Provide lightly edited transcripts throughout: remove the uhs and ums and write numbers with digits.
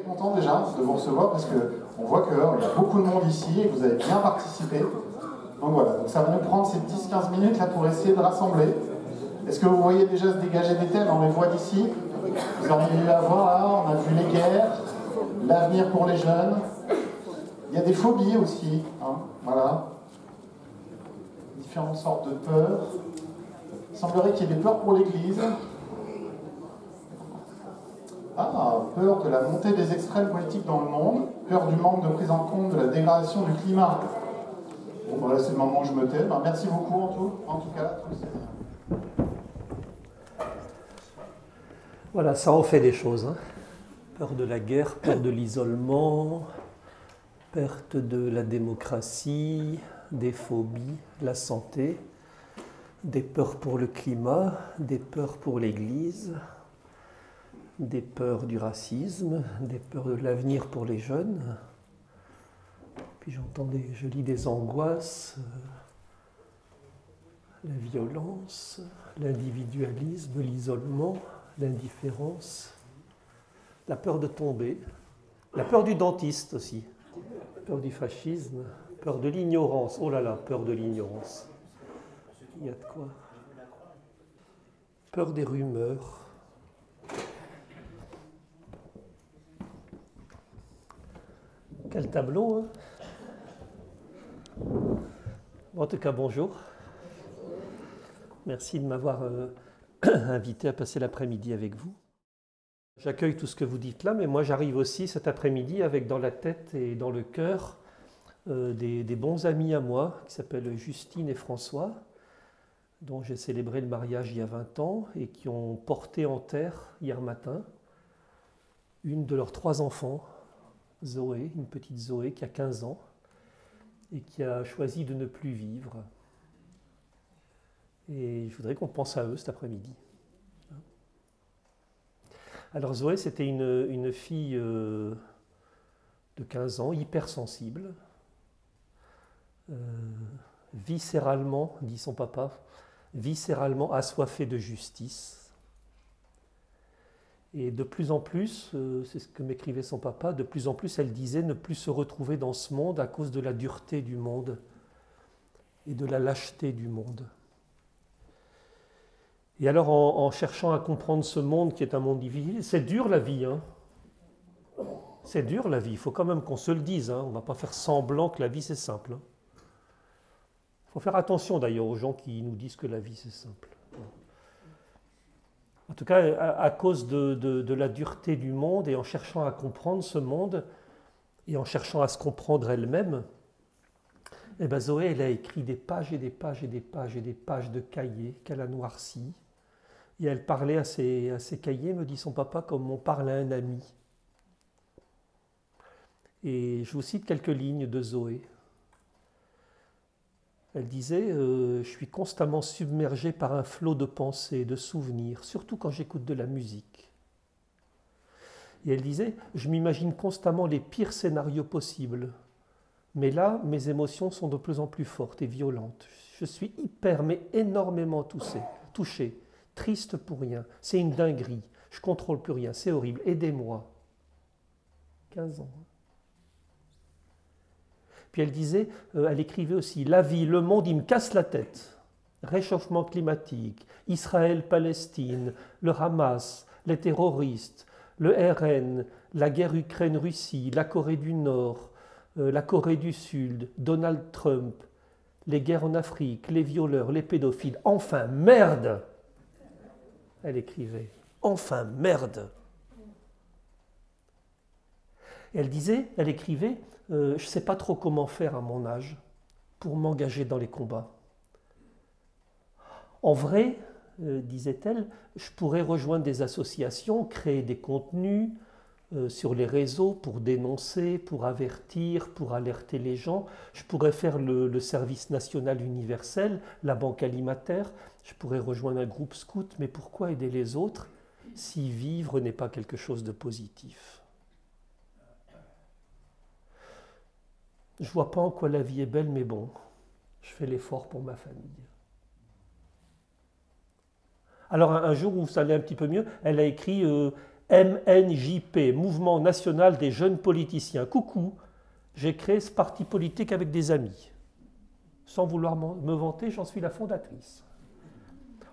très content déjà de vous recevoir parce qu'on voit qu'il y a beaucoup de monde ici et que vous avez bien participé. Donc voilà, donc ça va nous prendre ces 10-15 minutes là pour essayer de rassembler. Est-ce que vous voyez déjà se dégager des thèmes? On les voit d'ici. Vous arrivez à voir là, on a vu les guerres, l'avenir pour les jeunes. Il y a des phobies aussi, hein, voilà. Différentes sortes de peurs. Il semblerait qu'il y ait des peurs pour l'Église. Ah, peur de la montée des extrêmes politiques dans le monde, peur du manque de prise en compte de la dégradation du climat. Bon, voilà, c'est le moment où je me tais. Ben, merci beaucoup en tout cas. Voilà, ça en fait des choses. Hein. Peur de la guerre, peur de l'isolement, perte de la démocratie, des phobies, la santé, des peurs pour le climat, des peurs pour l'Église, des peurs du racisme, des peurs de l'avenir pour les jeunes. Puis je lis des angoisses, la violence, l'individualisme, l'isolement, l'indifférence, la peur de tomber, la peur du dentiste aussi, peur du fascisme, peur de l'ignorance. Oh là là, peur de l'ignorance. Il y a de quoi. Peur des rumeurs. Quel tableau, hein? En tout cas, bonjour. Merci de m'avoir invité à passer l'après-midi avec vous. J'accueille tout ce que vous dites là, mais moi j'arrive aussi cet après-midi avec dans la tête et dans le cœur des bons amis à moi qui s'appellent Justine et François, dont j'ai célébré le mariage il y a 20 ans et qui ont porté en terre hier matin une de leurs 3 enfants, Zoé, une petite Zoé qui a 15 ans et qui a choisi de ne plus vivre. Et je voudrais qu'on pense à eux cet après-midi. Alors Zoé, c'était une fille de 15 ans, hypersensible, viscéralement, dit son papa, viscéralement assoiffée de justice. Et de plus en plus, c'est ce que m'écrivait son papa, de plus en plus elle disait ne plus se retrouver dans ce monde à cause de la dureté du monde et de la lâcheté du monde. Et alors en cherchant à comprendre ce monde qui est un monde difficile, c'est dur la vie, hein. C'est dur la vie, il faut quand même qu'on se le dise, hein. On ne va pas faire semblant que la vie c'est simple. Il faut faire attention d'ailleurs aux gens qui nous disent que la vie c'est simple. En tout cas, à cause de la dureté du monde et en cherchant à comprendre ce monde et en cherchant à se comprendre elle-même, eh ben Zoé, elle a écrit des pages et des pages et des pages et des pages de cahiers qu'elle a noircis. Et elle parlait à ces cahiers, me dit son papa, comme on parle à un ami. Et je vous cite quelques lignes de Zoé. Elle disait je suis constamment submergée par un flot de pensées, de souvenirs, surtout quand j'écoute de la musique. Et elle disait je m'imagine constamment les pires scénarios possibles. Mais là, mes émotions sont de plus en plus fortes et violentes. Je suis hyper, mais énormément touchée, triste pour rien. C'est une dinguerie. Je ne contrôle plus rien. C'est horrible. Aidez-moi. 15 ans. Puis elle disait, elle écrivait aussi, la vie, le monde, il me casse la tête. Réchauffement climatique, Israël-Palestine, le Hamas, les terroristes, le RN, la guerre Ukraine-Russie, la Corée du Nord, la Corée du Sud, Donald Trump, les guerres en Afrique, les violeurs, les pédophiles. Enfin, merde! Elle écrivait. Enfin, merde! Et elle écrivait, je ne sais pas trop comment faire à mon âge pour m'engager dans les combats. En vrai, disait-elle, je pourrais rejoindre des associations, créer des contenus sur les réseaux pour dénoncer, pour avertir, pour alerter les gens. Je pourrais faire le service national universel, la banque alimentaire. Je pourrais rejoindre un groupe scout, mais pourquoi aider les autres si vivre n'est pas quelque chose de positif ? Je ne vois pas en quoi la vie est belle, mais bon, je fais l'effort pour ma famille. Alors un jour où ça allait un petit peu mieux, elle a écrit MNJP, Mouvement National des Jeunes Politiciens. Coucou, j'ai créé ce parti politique avec des amis. Sans vouloir me vanter, j'en suis la fondatrice.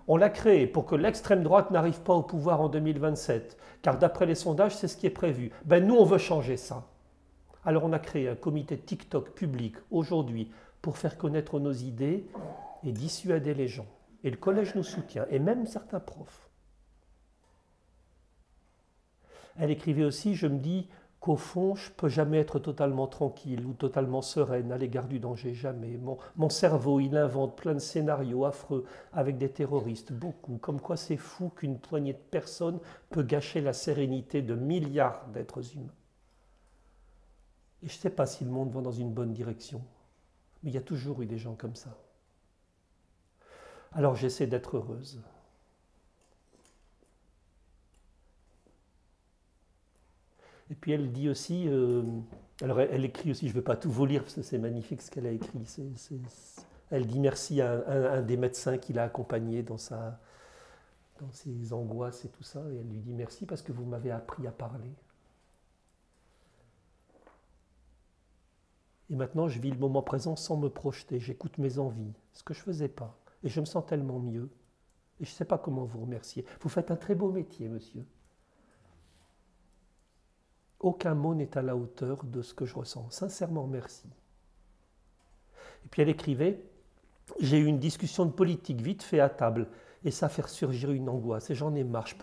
On l'a créé pour que l'extrême droite n'arrive pas au pouvoir en 2027, car d'après les sondages, c'est ce qui est prévu. Ben nous, on veut changer ça. Alors on a créé un comité TikTok public aujourd'hui pour faire connaître nos idées et dissuader les gens. Et le collège nous soutient, et même certains profs. Elle écrivait aussi, je me dis qu'au fond, je ne peux jamais être totalement tranquille ou totalement sereine à l'égard du danger, jamais. Mon cerveau, il invente plein de scénarios affreux avec des terroristes, beaucoup. Comme quoi c'est fou qu'une poignée de personnes peut gâcher la sérénité de milliards d'êtres humains. Et je ne sais pas si le monde va dans une bonne direction, mais il y a toujours eu des gens comme ça. Alors j'essaie d'être heureuse. Et puis elle dit aussi, alors elle écrit aussi, je ne vais pas tout vous lire parce que c'est magnifique ce qu'elle a écrit. Elle dit merci à un des médecins qui l'a accompagnée dans ses angoisses et tout ça. Et elle lui dit merci parce que vous m'avez appris à parler. Et maintenant, je vis le moment présent sans me projeter. J'écoute mes envies, ce que je ne faisais pas. Et je me sens tellement mieux. Et je ne sais pas comment vous remercier. Vous faites un très beau métier, monsieur. Aucun mot n'est à la hauteur de ce que je ressens. Sincèrement, merci. Et puis elle écrivait, j'ai eu une discussion de politique vite fait à table, et ça fait ressurgir une angoisse. Et j'en ai marre. Je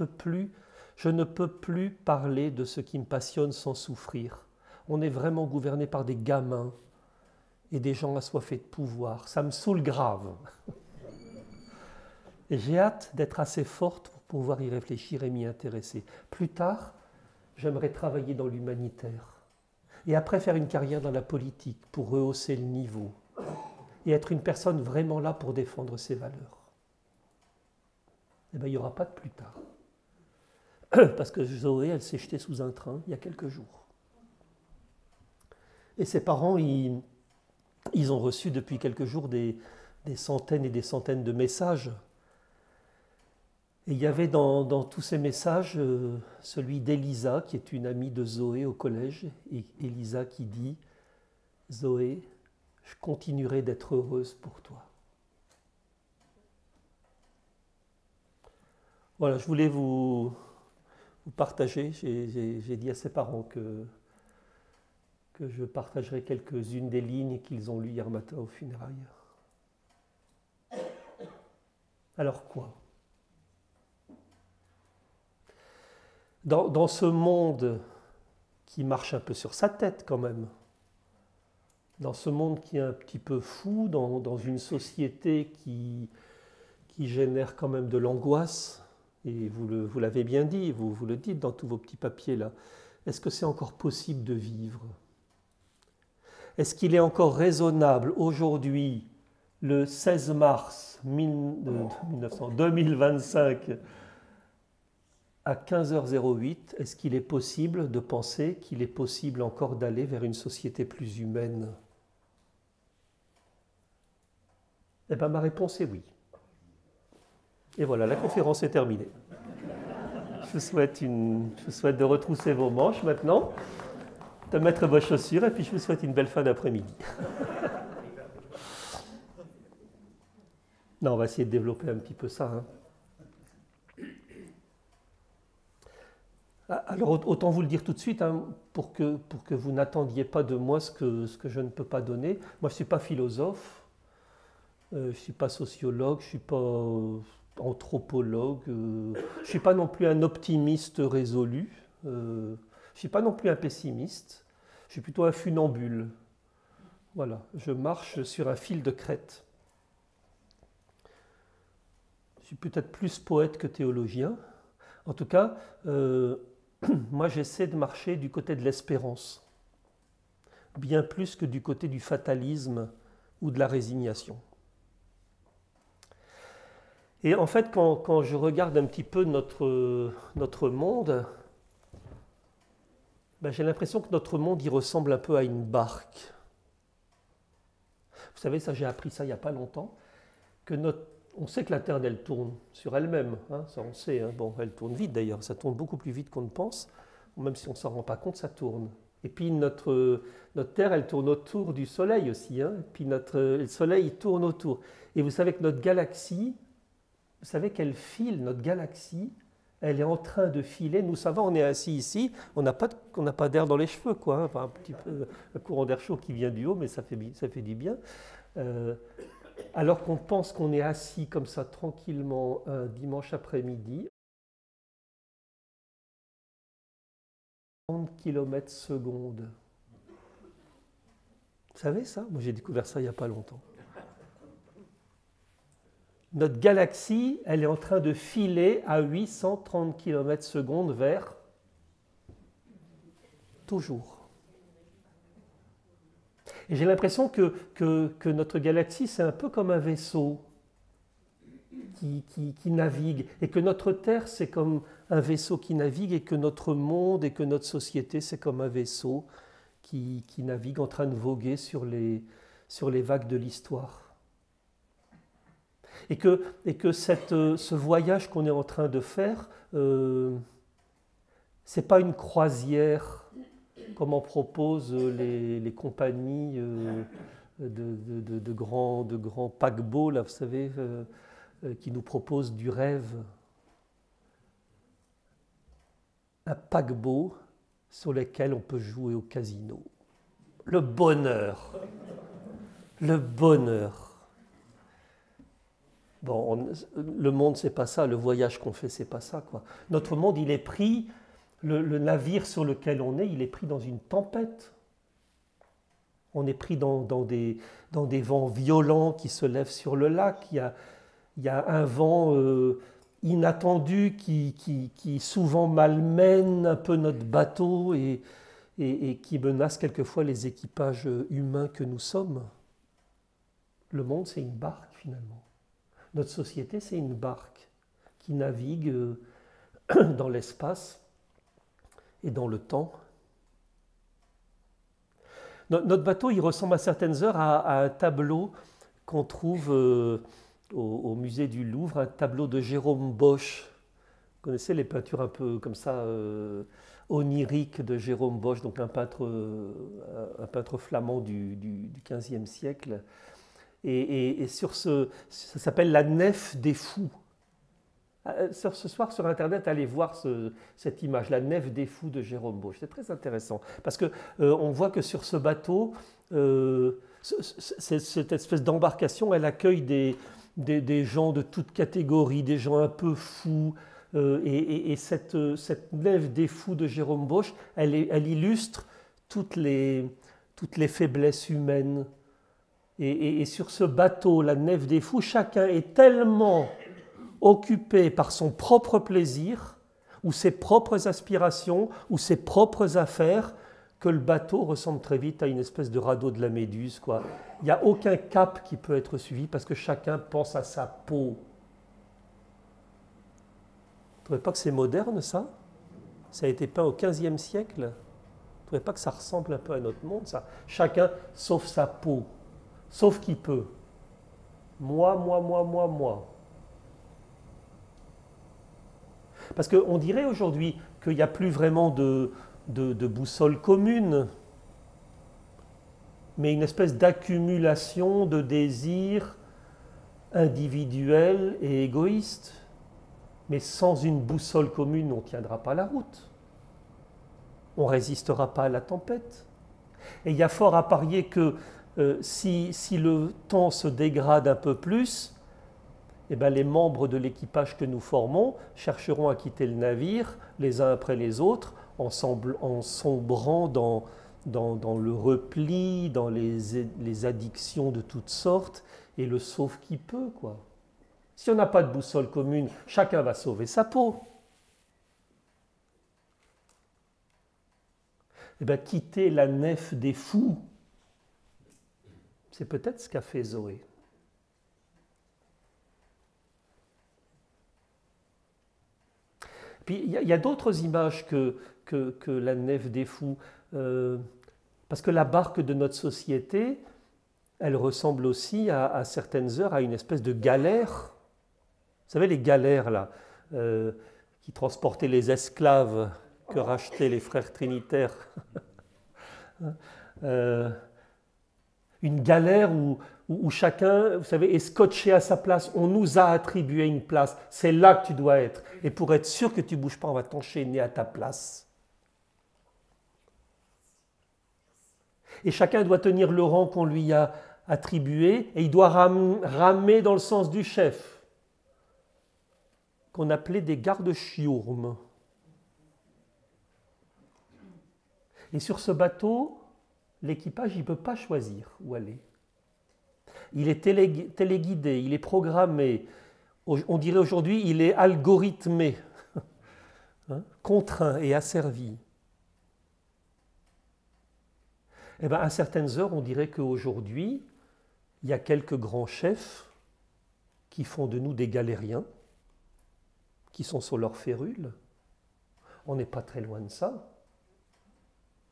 ne peux plus parler de ce qui me passionne sans souffrir. On est vraiment gouverné par des gamins et des gens assoiffés de pouvoir. Ça me saoule grave. Et j'ai hâte d'être assez forte pour pouvoir y réfléchir et m'y intéresser. Plus tard, j'aimerais travailler dans l'humanitaire. Et après, faire une carrière dans la politique pour rehausser le niveau. Et être une personne vraiment là pour défendre ses valeurs. Eh bien, il n'y aura pas de plus tard. Parce que Zoé, elle s'est jetée sous un train il y a quelques jours. Et ses parents, ils ont reçu depuis quelques jours des centaines et des centaines de messages. Et il y avait dans tous ces messages celui d'Elisa, qui est une amie de Zoé au collège. Et Elisa qui dit « Zoé, je continuerai d'être heureuse pour toi. » Voilà, je voulais vous partager. J'ai dit à ses parents que je partagerai quelques-unes des lignes qu'ils ont lues hier matin aux funérailles. Alors quoi ? Dans ce monde qui marche un peu sur sa tête quand même, dans ce monde qui est un petit peu fou, dans une société qui génère quand même de l'angoisse, et vous l'avez bien dit, vous le dites dans tous vos petits papiers là, est-ce que c'est encore possible de vivre ? Est-ce qu'il est encore raisonnable aujourd'hui, le 16 mars 2025, à 15h08, est-ce qu'il est possible de penser qu'il est possible encore d'aller vers une société plus humaine ? Eh bien, ma réponse est oui. Et voilà, la conférence est terminée. Je vous souhaite de retrousser vos manches maintenant, de mettre vos chaussures, et puis je vous souhaite une belle fin d'après-midi. Non, on va essayer de développer un petit peu ça. Hein. Alors, autant vous le dire tout de suite, hein, pour que vous n'attendiez pas de moi ce que je ne peux pas donner. Moi, je ne suis pas philosophe, je ne suis pas sociologue, je ne suis pas anthropologue, je ne suis pas non plus un optimiste résolu, je ne suis pas non plus un pessimiste, je suis plutôt un funambule. Voilà, je marche sur un fil de crête. Je suis peut-être plus poète que théologien. En tout cas, moi j'essaie de marcher du côté de l'espérance, bien plus que du côté du fatalisme ou de la résignation. Et en fait, quand je regarde un petit peu notre monde, ben, j'ai l'impression que notre monde il ressemble un peu à une barque. Vous savez, ça j'ai appris ça il n'y a pas longtemps, que On sait que la Terre, elle tourne sur elle-même, hein, ça on sait. Hein. Bon, elle tourne vite d'ailleurs, ça tourne beaucoup plus vite qu'on ne pense. Même si on ne s'en rend pas compte, ça tourne. Et puis notre Terre, elle tourne autour du Soleil aussi. Hein. Et puis le Soleil, il tourne autour. Et vous savez que notre galaxie, vous savez qu'elle file, notre galaxie, elle est en train de filer. Nous, ça va, on est assis ici, on n'a pas d'air dans les cheveux, quoi. Hein. Enfin, un petit peu, un courant d'air chaud qui vient du haut, mais ça fait du bien. Alors qu'on pense qu'on est assis comme ça, tranquillement, un dimanche après-midi, 30 km/s. Vous savez ça? Moi, j'ai découvert ça il n'y a pas longtemps. Notre galaxie, elle est en train de filer à 830 km/s vers toujours. Et j'ai l'impression que notre galaxie, c'est un peu comme un vaisseau qui navigue, et que notre Terre, c'est comme un vaisseau qui navigue, et que notre monde et que notre société, c'est comme un vaisseau qui navigue en train de voguer sur les vagues de l'histoire. Et que ce voyage qu'on est en train de faire, c'est pas une croisière comme en proposent les compagnies de grands paquebots, là, vous savez, qui nous proposent du rêve. Un paquebot sur lequel on peut jouer au casino. Le bonheur. Le bonheur. Bon, le monde, c'est pas ça. Le voyage qu'on fait, c'est pas ça, quoi. Notre monde, il est pris, le navire sur lequel on est, il est pris dans une tempête. On est pris dans des vents violents qui se lèvent sur le lac. Il y a un vent inattendu qui souvent malmène un peu notre bateau et qui menace quelquefois les équipages humains que nous sommes. Le monde, c'est une barque, finalement. Notre société, c'est une barque qui navigue dans l'espace et dans le temps. Notre bateau, il ressemble à certaines heures à un tableau qu'on trouve au musée du Louvre, un tableau de Jérôme Bosch. Vous connaissez les peintures un peu comme ça, oniriques de Jérôme Bosch, donc un peintre flamand du XVe siècle. Et sur ça s'appelle La Nef des Fous. Ce soir sur Internet, allez voir cette image, La Nef des Fous de Jérôme Bosch. C'est très intéressant parce qu'on voit que sur ce bateau, cette espèce d'embarcation, elle accueille des gens de toutes catégories, des gens un peu fous. Et cette Nef des Fous de Jérôme Bosch, elle illustre toutes les faiblesses humaines. Et sur ce bateau, La Nef des Fous, chacun est tellement occupé par son propre plaisir, ou ses propres aspirations, ou ses propres affaires, que le bateau ressemble très vite à une espèce de radeau de la Méduse, quoi. Il n'y a aucun cap qui peut être suivi parce que chacun pense à sa peau. Vous ne trouvez pas que c'est moderne, ça? Ça a été peint au XVe siècle. Vous ne trouvez pas que ça ressemble un peu à notre monde, ça? Chacun sauf sa peau. Sauf qui peut. Moi. Parce qu'on dirait aujourd'hui qu'il n'y a plus vraiment de boussole commune, mais une espèce d'accumulation de désirs individuels et égoïstes. Mais sans une boussole commune, on ne tiendra pas la route. On ne résistera pas à la tempête. Et il y a fort à parier que si le temps se dégrade un peu plus, eh bien, les membres de l'équipage que nous formons chercheront à quitter le navire les uns après les autres en sombrant dans le repli, dans les addictions de toutes sortes et le sauve qui peut, quoi. Si on n'a pas de boussole commune, chacun va sauver sa peau. Eh bien, quitter la nef des fous, c'est peut-être ce qu'a fait Zoé. Puis il y a d'autres images que la nef des fous, parce que la barque de notre société, elle ressemble aussi à certaines heures à une espèce de galère. savez, les galères, là, qui transportaient les esclaves que rachetaient les frères trinitaires. Une galère où chacun, vous savez, est scotché à sa place. On nous a attribué une place. C'est là que tu dois être. Et pour être sûr que tu ne bouges pas, on va t'enchaîner à ta place. Et chacun doit tenir le rang qu'on lui a attribué, et il doit ramer dans le sens du chef, qu'on appelait des gardes-chiourmes. Et sur ce bateau, l'équipage, il ne peut pas choisir où aller. Il est téléguidé, il est programmé. On dirait aujourd'hui, il est algorithmé, hein, contraint et asservi. Eh bien, à certaines heures, on dirait qu'aujourd'hui, il y a quelques grands chefs qui font de nous des galériens, qui sont sur leur férule. On n'est pas très loin de ça.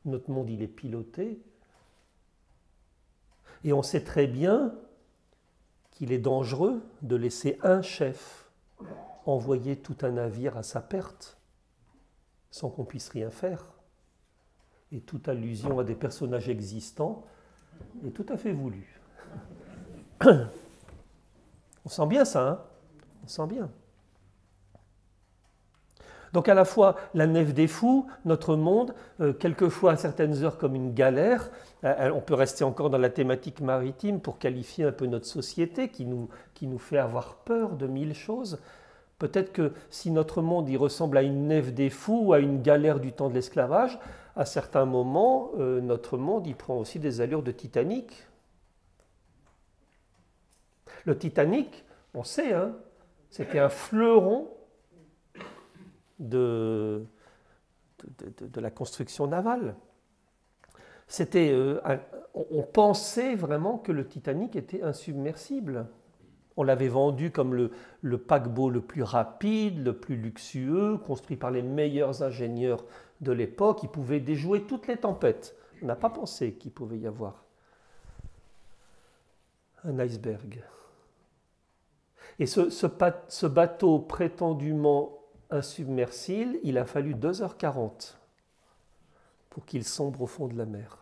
Notre monde, il est piloté. Et on sait très bien qu'il est dangereux de laisser un chef envoyer tout un navire à sa perte sans qu'on puisse rien faire. Et toute allusion à des personnages existants est tout à fait voulue. On sent bien ça, hein? On sent bien. Donc à la fois la nef des fous, notre monde, quelquefois à certaines heures comme une galère, on peut rester encore dans la thématique maritime pour qualifier un peu notre société qui nous fait avoir peur de mille choses. Peut-être que si notre monde il ressemble à une nef des fous ou à une galère du temps de l'esclavage, à certains moments, notre monde il prend aussi des allures de Titanic. Le Titanic, on sait, hein, c'était un fleuron de la construction navale. On pensait vraiment que le Titanic était insubmersible. On l'avait vendu comme le paquebot le plus rapide, le plus luxueux, construit par les meilleurs ingénieurs de l'époque. Il pouvait déjouer toutes les tempêtes. On n'a pas pensé qu'il pouvait y avoir un iceberg. Et ce bateau prétendument insubmersible, il a fallu 2h40 pour qu'il sombre au fond de la mer.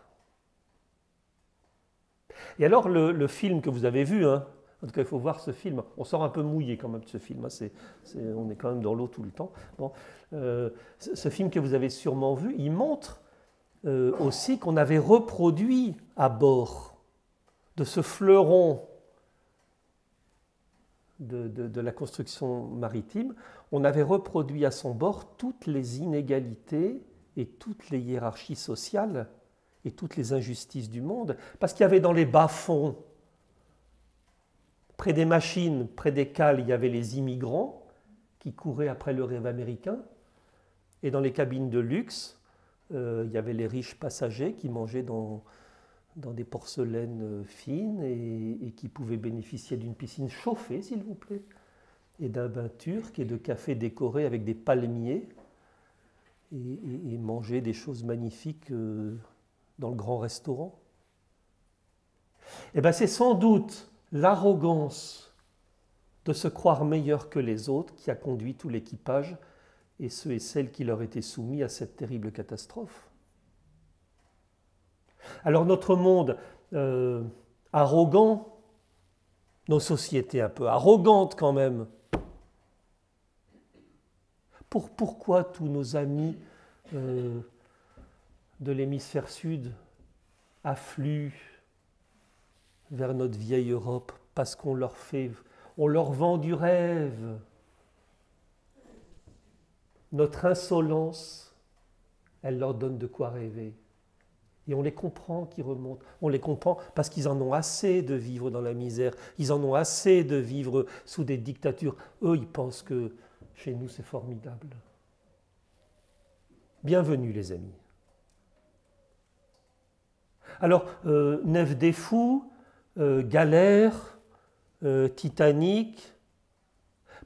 Et alors le film que vous avez vu, hein, en tout cas il faut voir ce film, on sort un peu mouillé quand même de ce film, hein, on est quand même dans l'eau tout le temps. Bon, ce film que vous avez sûrement vu, il montre aussi qu'on avait reproduit à bord de ce fleuron de la construction maritime, on avait reproduit à son bord toutes les inégalités et toutes les hiérarchies sociales et toutes les injustices du monde, parce qu'il y avait dans les bas-fonds, près des machines, près des cales, il y avait les immigrants qui couraient après le rêve américain, et dans les cabines de luxe, il y avait les riches passagers qui mangeaient dans des porcelaines fines et qui pouvaient bénéficier d'une piscine chauffée, s'il vous plaît, et d'un bain turc et de café décoré avec des palmiers et manger des choses magnifiques dans le grand restaurant. Eh bien, c'est sans doute l'arrogance de se croire meilleur que les autres qui a conduit tout l'équipage et ceux et celles qui leur étaient soumis à cette terrible catastrophe. Alors notre monde arrogant, nos sociétés un peu arrogantes quand même, pourquoi tous nos amis de l'hémisphère sud affluent vers notre vieille Europe? Parce qu'on leur vend du rêve. Notre insolence, elle leur donne de quoi rêver. Et on les comprend qui remontent. On les comprend parce qu'ils en ont assez de vivre dans la misère. Ils en ont assez de vivre sous des dictatures. Eux, ils pensent que chez nous, c'est formidable. Bienvenue, les amis. Alors, Nef des fous, galère, Titanic,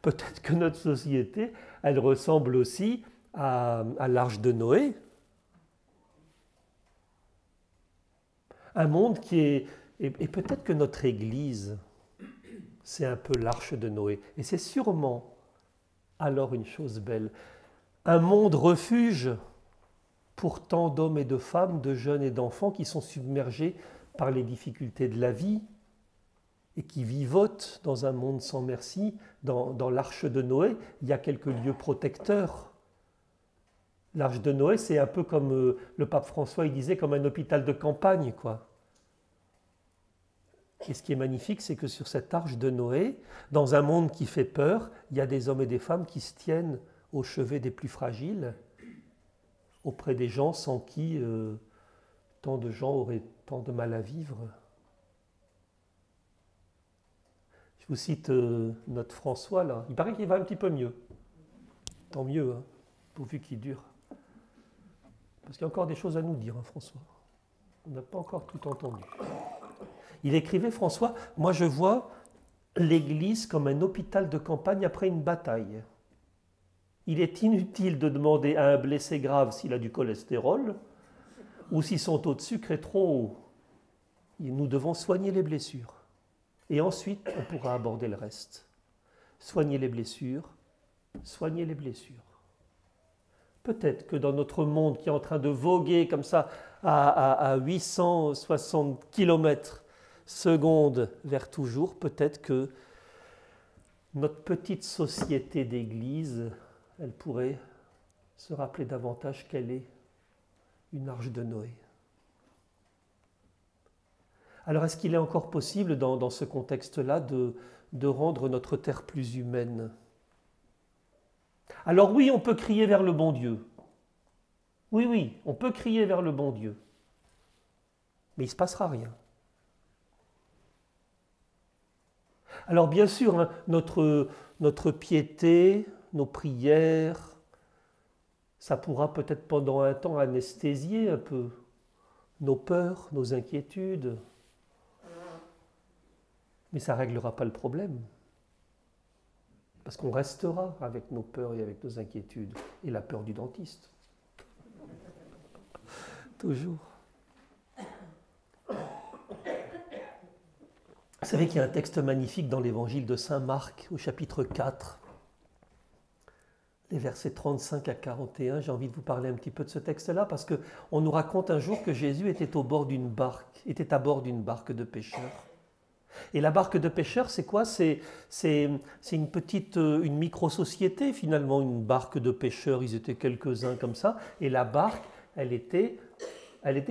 peut-être que notre société, elle ressemble aussi à l'Arche de Noé. Un monde qui est... Et peut-être que notre Église, c'est un peu l'arche de Noé. Et c'est sûrement alors une chose belle. Un monde refuge pour tant d'hommes et de femmes, de jeunes et d'enfants qui sont submergés par les difficultés de la vie et qui vivotent dans un monde sans merci. Dans l'arche de Noé, il y a quelques lieux protecteurs. L'arche de Noé, c'est un peu comme le pape François, il disait, comme un hôpital de campagne, quoi. Et ce qui est magnifique, c'est que sur cette arche de Noé, dans un monde qui fait peur, il y a des hommes et des femmes qui se tiennent au chevet des plus fragiles, auprès des gens sans qui tant de gens auraient tant de mal à vivre. Je vous cite notre François, là. Il paraît qu'il va un petit peu mieux. Tant mieux, hein, pourvu qu'il dure. Parce qu'il y a encore des choses à nous dire, hein, François. On n'a pas encore tout entendu. Il écrivait, François, « Moi je vois l'Église comme un hôpital de campagne après une bataille. Il est inutile de demander à un blessé grave s'il a du cholestérol ou si son taux de sucre est trop haut. Nous devons soigner les blessures. Et ensuite, on pourra aborder le reste. Soigner les blessures, soigner les blessures. Peut-être que dans notre monde qui est en train de voguer comme ça à 860 km secondes vers toujours, peut-être que notre petite société d'église, elle pourrait se rappeler davantage qu'elle est une arche de Noé. Alors est-ce qu'il est encore possible dans ce contexte-là de rendre notre terre plus humaine ? Alors oui, on peut crier vers le bon Dieu. Oui, on peut crier vers le bon Dieu. Mais il ne se passera rien. Alors bien sûr, hein, notre piété, nos prières, ça pourra peut-être pendant un temps anesthésier un peu nos peurs, nos inquiétudes. Mais ça ne réglera pas le problème. Parce qu'on restera avec nos peurs et avec nos inquiétudes. Et la peur du dentiste. Toujours. Vous savez qu'il y a un texte magnifique dans l'évangile de Saint Marc, au chapitre 4, les versets 35 à 41. J'ai envie de vous parler un petit peu de ce texte-là, parce qu'on nous raconte un jour que Jésus était à bord d'une barque de pêcheurs. Et la barque de pêcheurs, c'est quoi ? C'est une micro-société finalement, une barque de pêcheurs, ils étaient quelques-uns comme ça, et la barque, elle était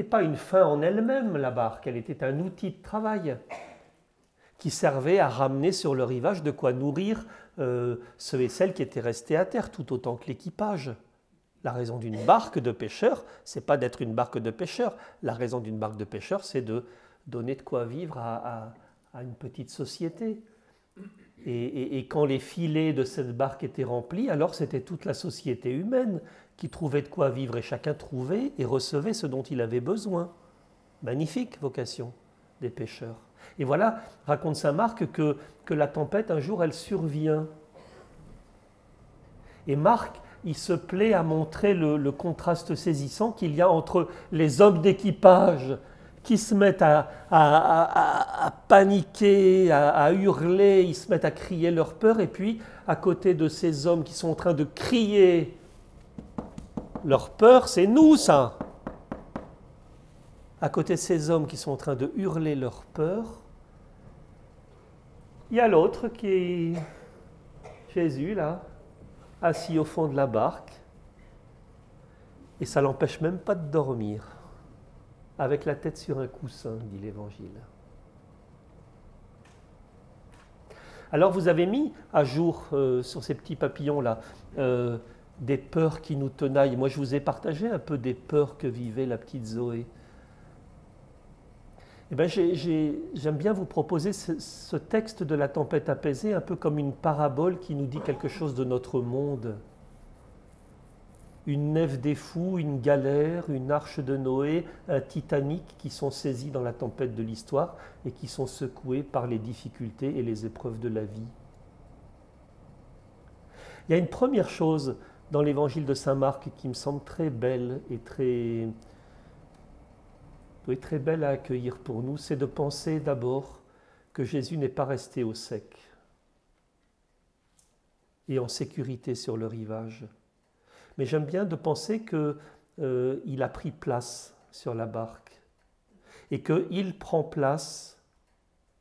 pas une fin en elle-même, la barque, elle était un outil de travail qui servait à ramener sur le rivage de quoi nourrir ceux et celles qui étaient restés à terre, tout autant que l'équipage. La raison d'une barque de pêcheurs, c'est pas d'être une barque de pêcheurs, la raison d'une barque de pêcheurs, c'est de donner de quoi vivre à une petite société. Et quand les filets de cette barque étaient remplis, alors c'était toute la société humaine qui trouvait de quoi vivre, et chacun trouvait et recevait ce dont il avait besoin. Magnifique vocation des pêcheurs. Et voilà, raconte saint Marc que la tempête, un jour, elle survient. Et Marc, il se plaît à montrer le contraste saisissant qu'il y a entre les hommes d'équipage qui se mettent à paniquer, à hurler, ils se mettent à crier leur peur, et puis à côté de ces hommes qui sont en train de crier leur peur, c'est nous ça. À côté de ces hommes qui sont en train de hurler leur peur, il y a l'autre qui est Jésus là, assis au fond de la barque, et ça ne l'empêche même pas de dormir. Avec la tête sur un coussin, dit l'Évangile. Alors vous avez mis à jour sur ces petits papillons-là des peurs qui nous tenaillent. Moi je vous ai partagé un peu des peurs que vivait la petite Zoé. Eh bien, j'aime bien vous proposer ce texte de la tempête apaisée un peu comme une parabole qui nous dit quelque chose de notre monde. Une nef des fous, une galère, une arche de Noé, un Titanic qui sont saisis dans la tempête de l'histoire et qui sont secoués par les difficultés et les épreuves de la vie. Il y a une première chose dans l'évangile de saint Marc qui me semble très belle et très belle à accueillir pour nous, c'est de penser d'abord que Jésus n'est pas resté au sec. et en sécurité sur le rivage. Mais j'aime bien de penser qu'il a pris place sur la barque et qu'il prend place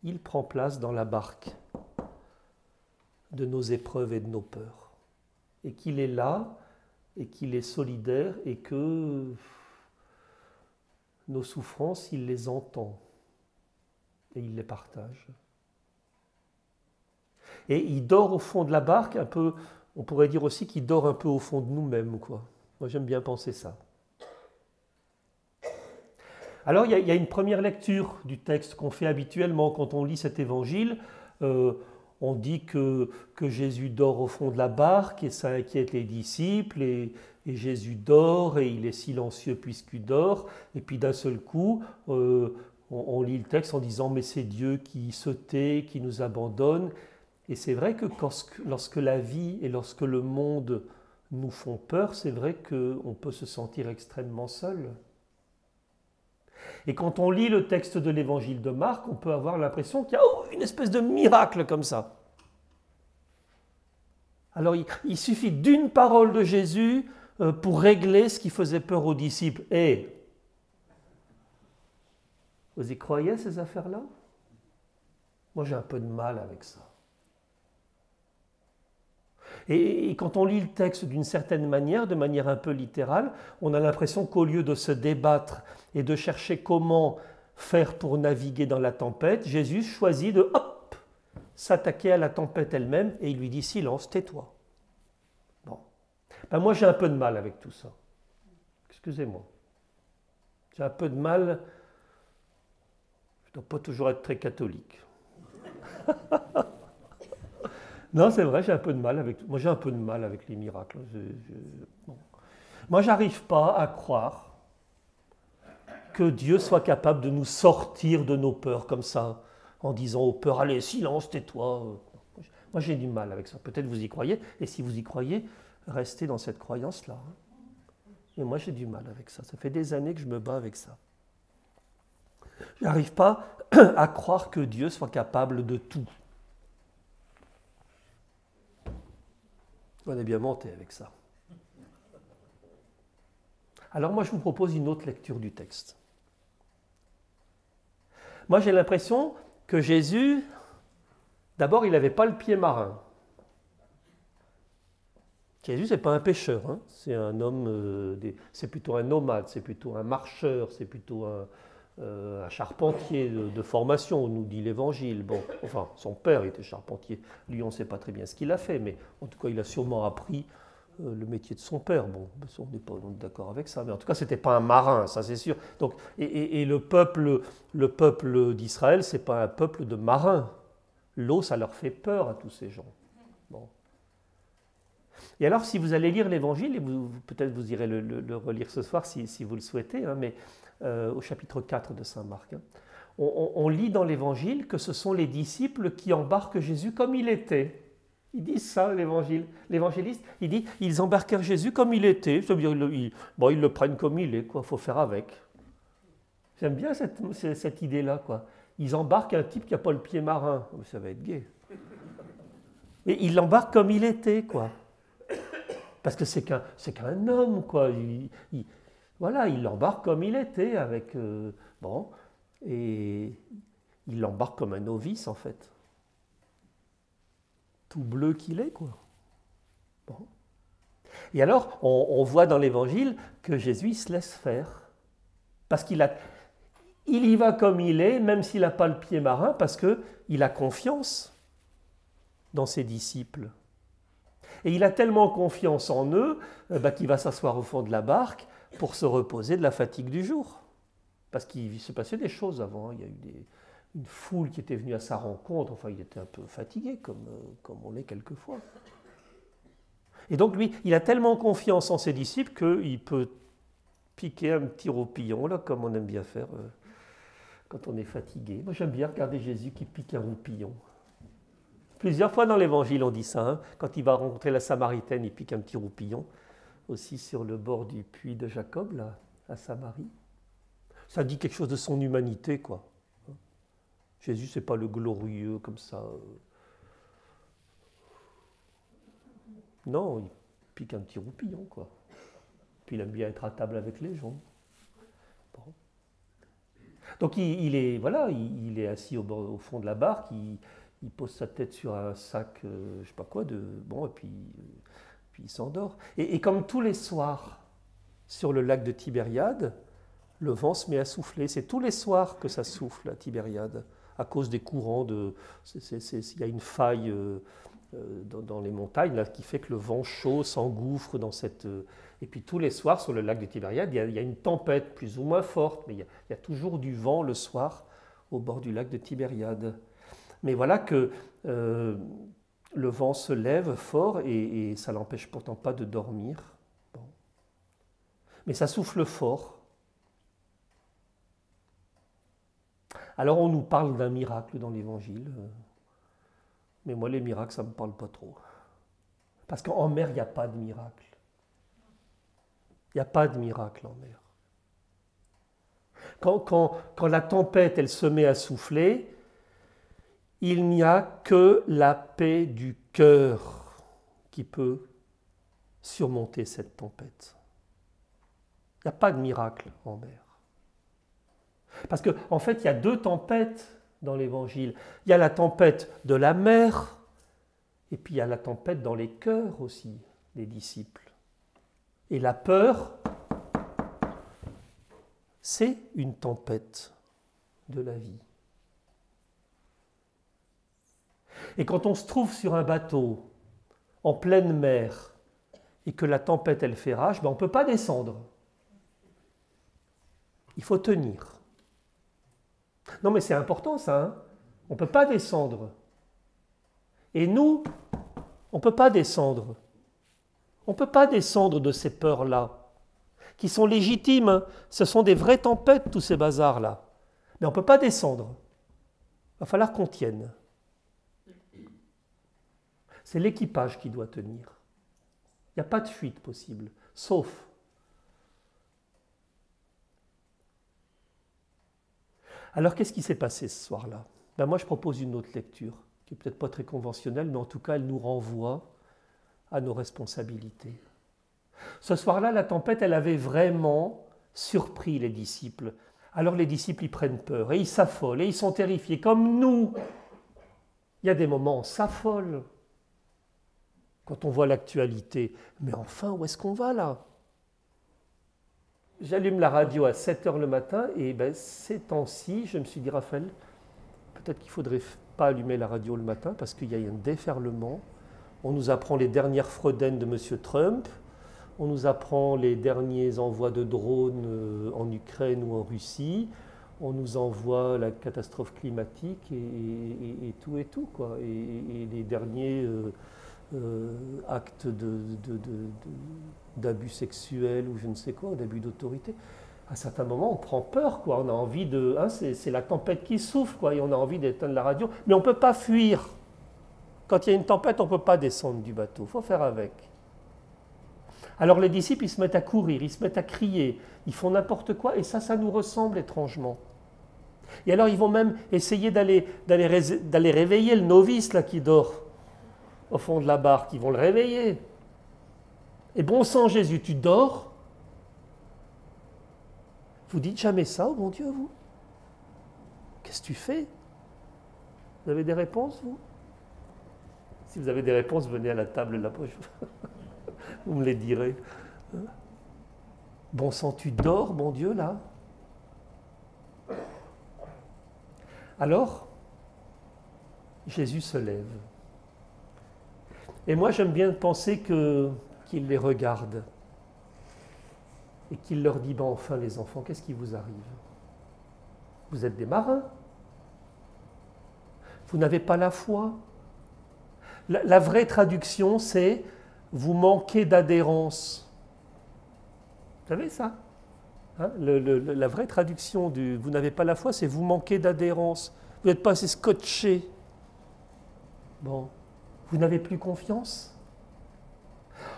dans la barque de nos épreuves et de nos peurs. Et qu'il est là, et qu'il est solidaire, et que nos souffrances, il les entend et il les partage. Et il dort au fond de la barque, un peu, on pourrait dire aussi qu'il dort un peu au fond de nous-mêmes, quoi. Moi, j'aime bien penser ça. Alors, il y a une première lecture du texte qu'on fait habituellement quand on lit cet évangile. On dit que Jésus dort au fond de la barque et ça inquiète les disciples et Jésus dort et il est silencieux puisqu'il dort. Et puis d'un seul coup, on lit le texte en disant « mais c'est Dieu qui se tait, qui nous abandonne ». Et c'est vrai que lorsque la vie et lorsque le monde nous font peur, c'est vrai qu'on peut se sentir extrêmement seul. Et quand on lit le texte de l'évangile de Marc, on peut avoir l'impression qu'il y a une espèce de miracle comme ça. Alors il suffit d'une parole de Jésus pour régler ce qui faisait peur aux disciples. Et vous y croyez ces affaires-là? Moi j'ai un peu de mal avec ça. Et quand on lit le texte d'une certaine manière, de manière un peu littérale, on a l'impression qu'au lieu de se débattre et de chercher comment faire pour naviguer dans la tempête, Jésus choisit de s'attaquer à la tempête elle-même et il lui dit « silence, tais-toi ». Bon. Ben moi j'ai un peu de mal avec tout ça. Excusez-moi. J'ai un peu de mal, je ne dois pas toujours être très catholique. Non, c'est vrai, j'ai un peu de mal avec. Moi, j'ai un peu de mal avec les miracles. Bon. Moi, j'arrive pas à croire que Dieu soit capable de nous sortir de nos peurs comme ça, en disant aux peurs, allez, silence, tais-toi. Moi, j'ai du mal avec ça. Peut-être vous y croyez, et si vous y croyez, restez dans cette croyance-là. Mais moi, j'ai du mal avec ça. Ça fait des années que je me bats avec ça. Je n'arrive pas à croire que Dieu soit capable de tout. On est bien monté avec ça. Alors moi, je vous propose une autre lecture du texte. Moi, j'ai l'impression que Jésus, d'abord, il n'avait pas le pied marin. Jésus, ce n'est pas un pêcheur, hein. C'est un homme, c'est plutôt un nomade, c'est plutôt un marcheur, c'est plutôt un charpentier de formation, on nous dit l'Évangile. Bon, enfin, son père était charpentier. Lui, on ne sait pas très bien ce qu'il a fait, mais en tout cas, il a sûrement appris le métier de son père. Bon, on n'est pas d'accord avec ça, mais en tout cas, ce n'était pas un marin, ça c'est sûr. Donc, et le peuple d'Israël, ce n'est pas un peuple de marins. L'eau, ça leur fait peur à tous ces gens. Bon. Et alors, si vous allez lire l'Évangile, et peut-être vous irez le relire ce soir si vous le souhaitez, hein, mais au chapitre 4 de Saint Marc, hein, on lit dans l'Évangile que ce sont les disciples qui embarquent Jésus comme il était. Ils disent ça, l'évangéliste. Il dit, ils embarquèrent Jésus comme il était. C'est-à-dire, ils le prennent comme il est, quoi. Faut faire avec. J'aime bien cette idée-là, quoi. Ils embarquent un type qui n'a pas le pied marin. Ça va être gai. Mais ils l'embarquent comme il était, quoi. Parce que c'est qu'un homme, quoi. Voilà, il l'embarque comme il était, avec... et il l'embarque comme un novice, en fait. Tout bleu qu'il est, quoi. Bon. Et alors, on voit dans l'Évangile que Jésus se laisse faire. Parce il y va comme il est, même s'il n'a pas le pied marin, parce qu'il a confiance dans ses disciples. Et il a tellement confiance en eux qu'il va s'asseoir au fond de la barque pour se reposer de la fatigue du jour. Parce qu'il se passait des choses avant. Il y a eu une foule qui était venue à sa rencontre. Enfin, il était un peu fatigué, comme on l'est quelquefois. Et donc, lui, il a tellement confiance en ses disciples qu'il peut piquer un petit roupillon, là, comme on aime bien faire quand on est fatigué. Moi, j'aime bien regarder Jésus qui pique un roupillon. Plusieurs fois dans l'Évangile, on dit ça. Hein. Quand il va rencontrer la Samaritaine, il pique un petit roupillon. Aussi sur le bord du puits de Jacob, là, à Samarie. Ça dit quelque chose de son humanité, quoi. Jésus, c'est pas le glorieux comme ça. Non, il pique un petit roupillon, quoi. Puis il aime bien être à table avec les gens. Bon. Donc il est assis au fond de la barque, il pose sa tête sur un sac, je sais pas quoi, et puis il s'endort. Et comme tous les soirs sur le lac de Tibériade, le vent se met à souffler. C'est tous les soirs que ça souffle à Tibériade, à cause des courants. Il y a une faille dans les montagnes là, qui fait que le vent chaud s'engouffre dans cette... et puis tous les soirs sur le lac de Tibériade, il y a une tempête plus ou moins forte, mais il y a toujours du vent le soir au bord du lac de Tibériade. Mais voilà que le vent se lève fort et ça ne l'empêche pourtant pas de dormir. Bon. Mais ça souffle fort. Alors on nous parle d'un miracle dans l'Évangile, mais moi les miracles ça ne me parle pas trop. Parce qu'en mer il n'y a pas de miracle. Il n'y a pas de miracle en mer. Quand la tempête elle se met à souffler, il n'y a que la paix du cœur qui peut surmonter cette tempête. Il n'y a pas de miracle en mer. Parce qu'en fait, il y a deux tempêtes dans l'Évangile. Il y a la tempête de la mer, et puis il y a la tempête dans les cœurs aussi des disciples. Et la peur, c'est une tempête de la vie. Et quand on se trouve sur un bateau, en pleine mer, et que la tempête, elle fait rage, on ne peut pas descendre. Il faut tenir. Non mais c'est important ça, hein. On ne peut pas descendre. Et nous, on ne peut pas descendre. On ne peut pas descendre de ces peurs-là, qui sont légitimes. Hein. Ce sont des vraies tempêtes, tous ces bazars-là. Mais on ne peut pas descendre. Il va falloir qu'on tienne. C'est l'équipage qui doit tenir. Il n'y a pas de fuite possible, sauf... Alors, qu'est-ce qui s'est passé ce soir-là ? Moi, je propose une autre lecture, qui n'est peut-être pas très conventionnelle, mais en tout cas, elle nous renvoie à nos responsabilités. Ce soir-là, la tempête, elle avait vraiment surpris les disciples. Alors, les disciples, ils prennent peur, et ils s'affolent, et ils sont terrifiés, comme nous. Il y a des moments, on s'affole quand on voit l'actualité. Mais enfin, où est-ce qu'on va là ? J'allume la radio à 7h le matin et ces temps-ci, je me suis dit, Raphaël, peut-être qu'il ne faudrait pas allumer la radio le matin parce qu'il y a un déferlement. On nous apprend les dernières freudaines de M. Trump, on nous apprend les derniers envois de drones en Ukraine ou en Russie, on nous envoie la catastrophe climatique et tout, quoi. Et les derniers... actes d'abus sexuels ou je ne sais quoi, d'abus d'autorité. À certains moments, on prend peur, quoi. On a envie de... c'est la tempête qui souffle, quoi, et on a envie d'éteindre la radio. Mais on ne peut pas fuir. Quand il y a une tempête, on ne peut pas descendre du bateau. Il faut faire avec. Alors les disciples, ils se mettent à courir, ils se mettent à crier, ils font n'importe quoi, et ça nous ressemble étrangement. Et alors, ils vont même essayer d'aller réveiller le novice là qui dort au fond de la barque, ils vont le réveiller. Et bon sang Jésus, tu dors ? Vous dites jamais ça au bon Dieu, vous ? Qu'est-ce que tu fais ? Vous avez des réponses, vous ? Si vous avez des réponses, venez à la table là-bas, vous me les direz. Bon sang, tu dors, bon Dieu, là ? Alors, Jésus se lève. Et moi, j'aime bien penser qu'il les regarde et qu'il leur dit, enfin les enfants, qu'est-ce qui vous arrive ? Vous êtes des marins ? Vous n'avez pas la foi ? La vraie traduction, c'est « vous manquez d'adhérence ». Vous savez ça ? Hein, la vraie traduction du « vous n'avez pas la foi », c'est « vous manquez d'adhérence ». Vous n'êtes pas assez scotché. Bon. Vous n'avez plus confiance ?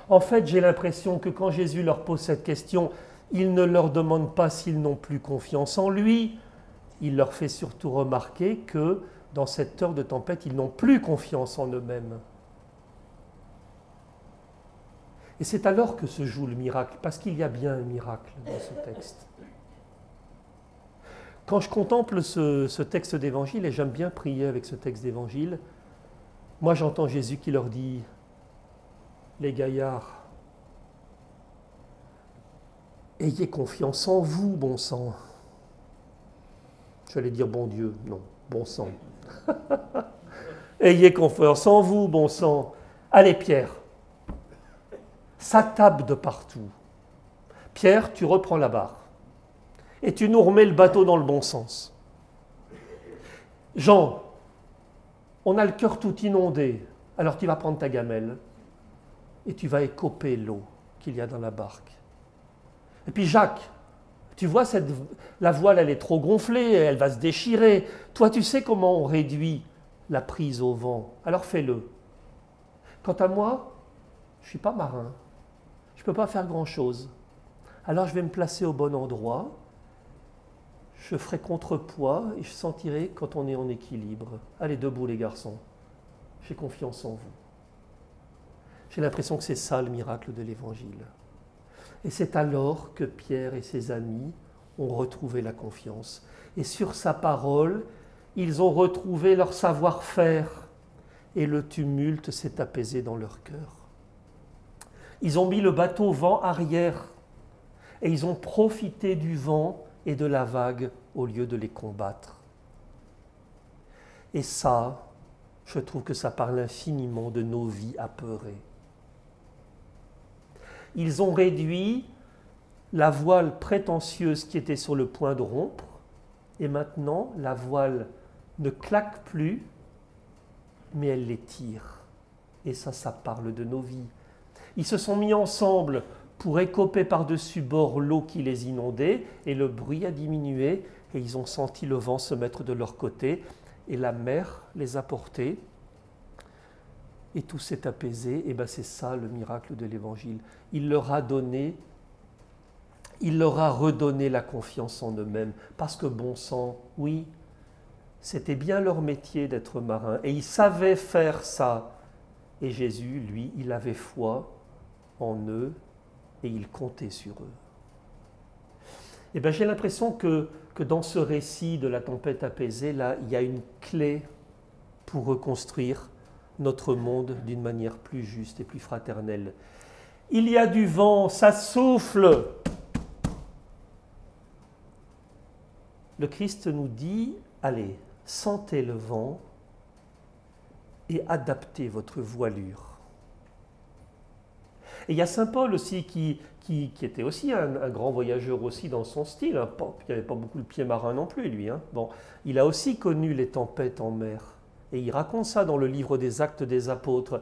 En fait, j'ai l'impression que quand Jésus leur pose cette question, il ne leur demande pas s'ils n'ont plus confiance en lui, il leur fait surtout remarquer que dans cette heure de tempête, ils n'ont plus confiance en eux-mêmes. Et c'est alors que se joue le miracle, parce qu'il y a bien un miracle dans ce texte. Quand je contemple ce texte d'évangile, et j'aime bien prier avec ce texte d'évangile, moi j'entends Jésus qui leur dit, les gaillards, ayez confiance en vous, bon sang. J'allais dire bon Dieu, non, bon sang. Ayez confiance en vous, bon sang. Allez Pierre, ça tape de partout. Pierre, tu reprends la barre et tu nous remets le bateau dans le bon sens. Jean, on a le cœur tout inondé, alors tu vas prendre ta gamelle et tu vas écoper l'eau qu'il y a dans la barque. Et puis Jacques, tu vois, la voile, elle est trop gonflée, elle va se déchirer. Toi, tu sais comment on réduit la prise au vent, alors fais-le. Quant à moi, je ne suis pas marin, je ne peux pas faire grand-chose. Alors je vais me placer au bon endroit, je ferai contrepoids et je sentirai quand on est en équilibre. Allez, debout les garçons, j'ai confiance en vous. J'ai l'impression que c'est ça le miracle de l'Évangile. Et c'est alors que Pierre et ses amis ont retrouvé la confiance. Et sur sa parole, ils ont retrouvé leur savoir-faire et le tumulte s'est apaisé dans leur cœur. Ils ont mis le bateau vent arrière et ils ont profité du vent et de la vague au lieu de les combattre. Et ça, je trouve que ça parle infiniment de nos vies apeurées. Ils ont réduit la voile prétentieuse qui était sur le point de rompre, et maintenant la voile ne claque plus, mais elle les tire. Et ça parle de nos vies. Ils se sont mis ensemble pour écoper par-dessus bord l'eau qui les inondait, et le bruit a diminué, et ils ont senti le vent se mettre de leur côté, et la mer les a portés, et tout s'est apaisé. Et bien c'est ça le miracle de l'Évangile. Il leur a redonné la confiance en eux-mêmes, parce que bon sang, oui, c'était bien leur métier d'être marins, et ils savaient faire ça. Et Jésus, lui, il avait foi en eux, et il comptait sur eux. Et bien j'ai l'impression que dans ce récit de la tempête apaisée, là, il y a une clé pour reconstruire notre monde d'une manière plus juste et plus fraternelle. Il y a du vent, ça souffle. Le Christ nous dit, allez, sentez le vent et adaptez votre voilure. Et il y a saint Paul aussi qui était aussi un grand voyageur aussi dans son style. Hein. Il n'avait pas beaucoup le pied marin non plus, lui. Hein. Bon, il a aussi connu les tempêtes en mer. Et il raconte ça dans le livre des Actes des Apôtres.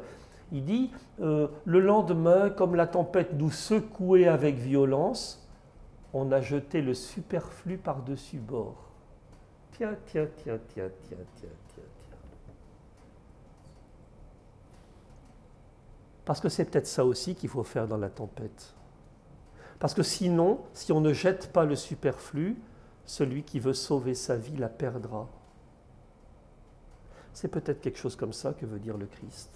Il dit, le lendemain, comme la tempête nous secouait avec violence, on a jeté le superflu par-dessus bord. Tiens. Parce que c'est peut-être ça aussi qu'il faut faire dans la tempête. Parce que sinon, si on ne jette pas le superflu, celui qui veut sauver sa vie la perdra. C'est peut-être quelque chose comme ça que veut dire le Christ.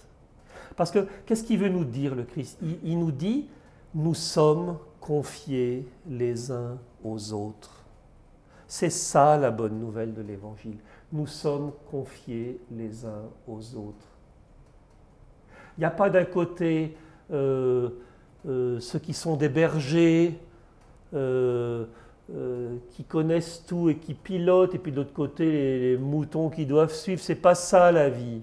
Parce que qu'est-ce qu'il veut nous dire le Christ ? Il nous dit, nous sommes confiés les uns aux autres. C'est ça la bonne nouvelle de l'Évangile. Nous sommes confiés les uns aux autres. Il n'y a pas d'un côté ceux qui sont des bergers, qui connaissent tout et qui pilotent, et puis de l'autre côté les moutons qui doivent suivre. C'est pas ça la vie.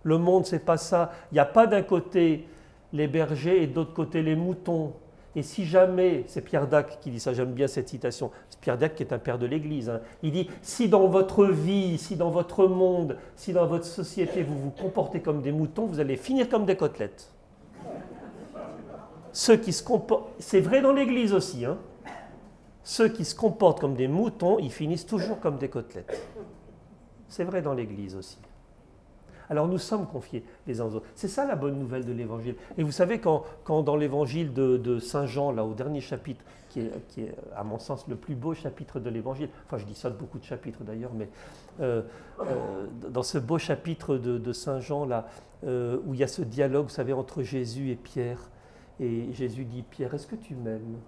Le monde, c'est pas ça. Il n'y a pas d'un côté les bergers et de l'autre côté les moutons. Et si jamais, c'est Pierre Dac qui dit ça, j'aime bien cette citation, c'est Pierre Dac qui est un père de l'Église, hein. Il dit, si dans votre vie, si dans votre monde, si dans votre société, vous vous comportez comme des moutons, vous allez finir comme des côtelettes. Ceux qui se comportent, c'est vrai dans l'Église aussi, hein. Ceux qui se comportent comme des moutons, ils finissent toujours comme des côtelettes. C'est vrai dans l'Église aussi. Alors nous sommes confiés les uns aux autres. C'est ça la bonne nouvelle de l'Évangile. Et vous savez, quand dans l'Évangile de Saint Jean, là, au dernier chapitre, qui est à mon sens le plus beau chapitre de l'Évangile, enfin je dis ça de beaucoup de chapitres d'ailleurs, mais dans ce beau chapitre de Saint Jean, là, où il y a ce dialogue, vous savez, entre Jésus et Pierre, Et Jésus dit, Pierre, est-ce que tu m'aimes?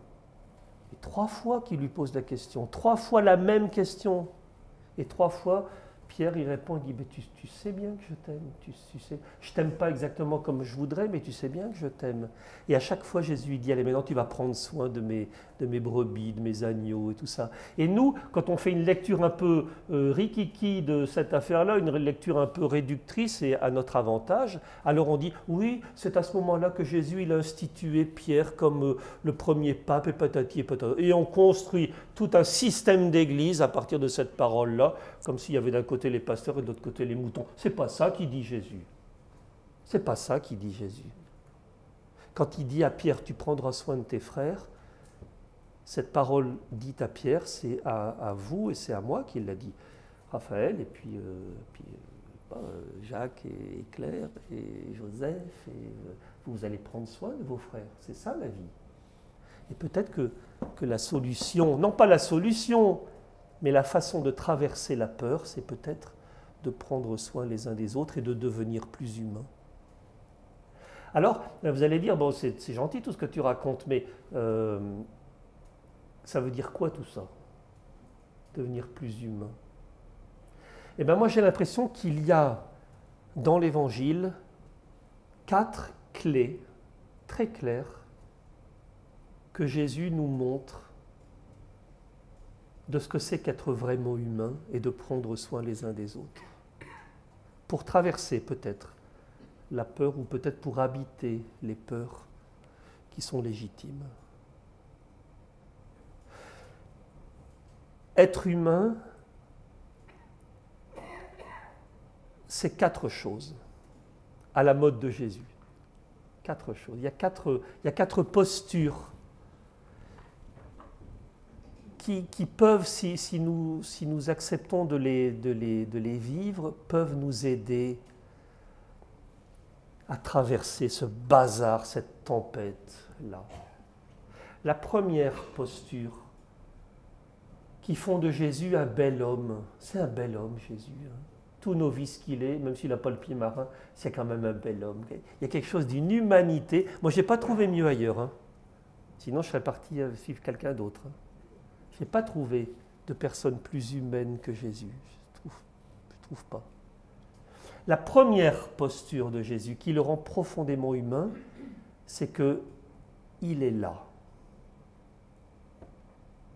Et 3 fois qu'il lui pose la question, 3 fois la même question. Et 3 fois, Pierre il répond, il dit, tu sais bien que je t'aime, tu sais, je t'aime pas exactement comme je voudrais, mais tu sais bien que je t'aime. Et à chaque fois, Jésus lui dit, allez, maintenant tu vas prendre soin de mes brebis, de mes agneaux et tout ça. Et nous, quand on fait une lecture un peu rikiki de cette affaire-là, une lecture un peu réductrice et à notre avantage, alors on dit, oui, c'est à ce moment-là que Jésus il a institué Pierre comme le premier pape et patati et patata. Et on construit tout un système d'église à partir de cette parole-là, comme s'il y avait d'un côté les pasteurs et de l'autre côté les moutons. C'est pas ça qui dit Jésus. C'est pas ça qui dit Jésus. Quand il dit à Pierre, tu prendras soin de tes frères, cette parole dite à Pierre, c'est à vous et c'est à moi qu'il l'a dit. Raphaël et puis Jacques et Claire et Joseph, et vous allez prendre soin de vos frères. C'est ça la vie. Et peut-être que la solution, non pas la solution, mais la façon de traverser la peur, c'est peut-être de prendre soin les uns des autres et de devenir plus humains. Alors, vous allez dire, bon, c'est gentil tout ce que tu racontes, mais ça veut dire quoi tout ça? Devenir plus humain. Eh bien, moi j'ai l'impression qu'il y a dans l'Évangile 4 clés très claires que Jésus nous montre de ce que c'est qu'être vraiment humain et de prendre soin les uns des autres. Pour traverser peut-être la peur ou peut-être pour habiter les peurs qui sont légitimes. Être humain, c'est 4 choses, à la mode de Jésus. 4 choses. Il y a quatre postures qui peuvent, si nous acceptons de les vivre, peuvent nous aider à traverser ce bazar, cette tempête-là. La première posture qui font de Jésus un bel homme, c'est un bel homme Jésus, hein. Tout novice qu'il est, même s'il n'a pas le pied marin, c'est quand même un bel homme. Il y a quelque chose d'une humanité. Moi, je n'ai pas trouvé mieux ailleurs, hein. Sinon je serais parti suivre quelqu'un d'autre, hein. Je n'ai pas trouvé de personne plus humaine que Jésus. Je trouve pas. La première posture de Jésus qui le rend profondément humain, c'est qu'il est là.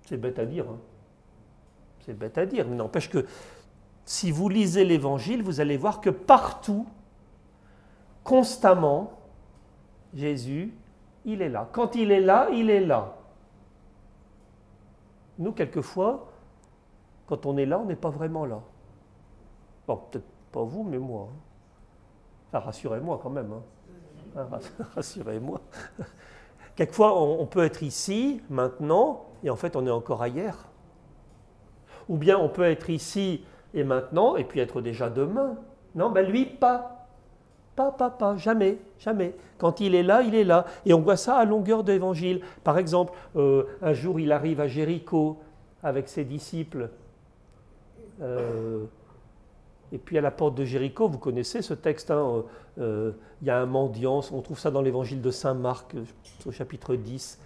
C'est bête à dire, hein. C'est bête à dire, mais n'empêche que si vous lisez l'Évangile, vous allez voir que partout, constamment, Jésus, il est là. Quand il est là, il est là. Nous, quelquefois, quand on est là, on n'est pas vraiment là. Bon, peut-être pas vous, mais moi. Enfin, rassurez-moi quand même, hein. Rassurez-moi. Quelquefois, on peut être ici, maintenant, et en fait, on est encore ailleurs. Ou bien, on peut être ici et maintenant, et puis être déjà demain. Non, ben lui, pas, jamais, jamais. Quand il est là, il est là. Et on voit ça à longueur d'évangile. Par exemple, un jour, il arrive à Jéricho avec ses disciples. Et puis à la porte de Jéricho, vous connaissez ce texte, hein, il y a un mendiant, on trouve ça dans l'évangile de Saint Marc, au chapitre 10.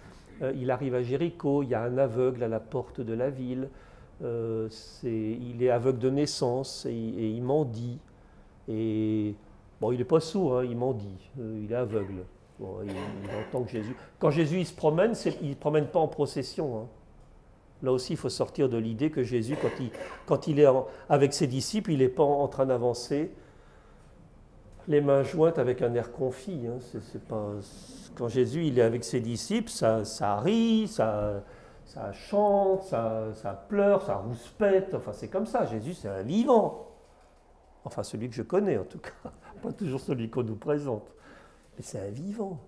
Il arrive à Jéricho, il y a un aveugle à la porte de la ville. Il est aveugle de naissance et il mendie. Et bon, il n'est pas sourd, hein, il mendie, il est aveugle. Bon, il entend que Jésus. Quand Jésus il se promène, il ne se promène pas en procession, hein. Là aussi, il faut sortir de l'idée que Jésus, quand il est avec ses disciples, il n'est pas en train d'avancer les mains jointes avec un air confit, hein. C'est pas... Quand Jésus il est avec ses disciples, ça rit, ça chante, ça pleure, ça rouspète, enfin c'est comme ça. Jésus c'est un vivant. Enfin celui que je connais en tout cas, pas toujours celui qu'on nous présente. Mais c'est un vivant.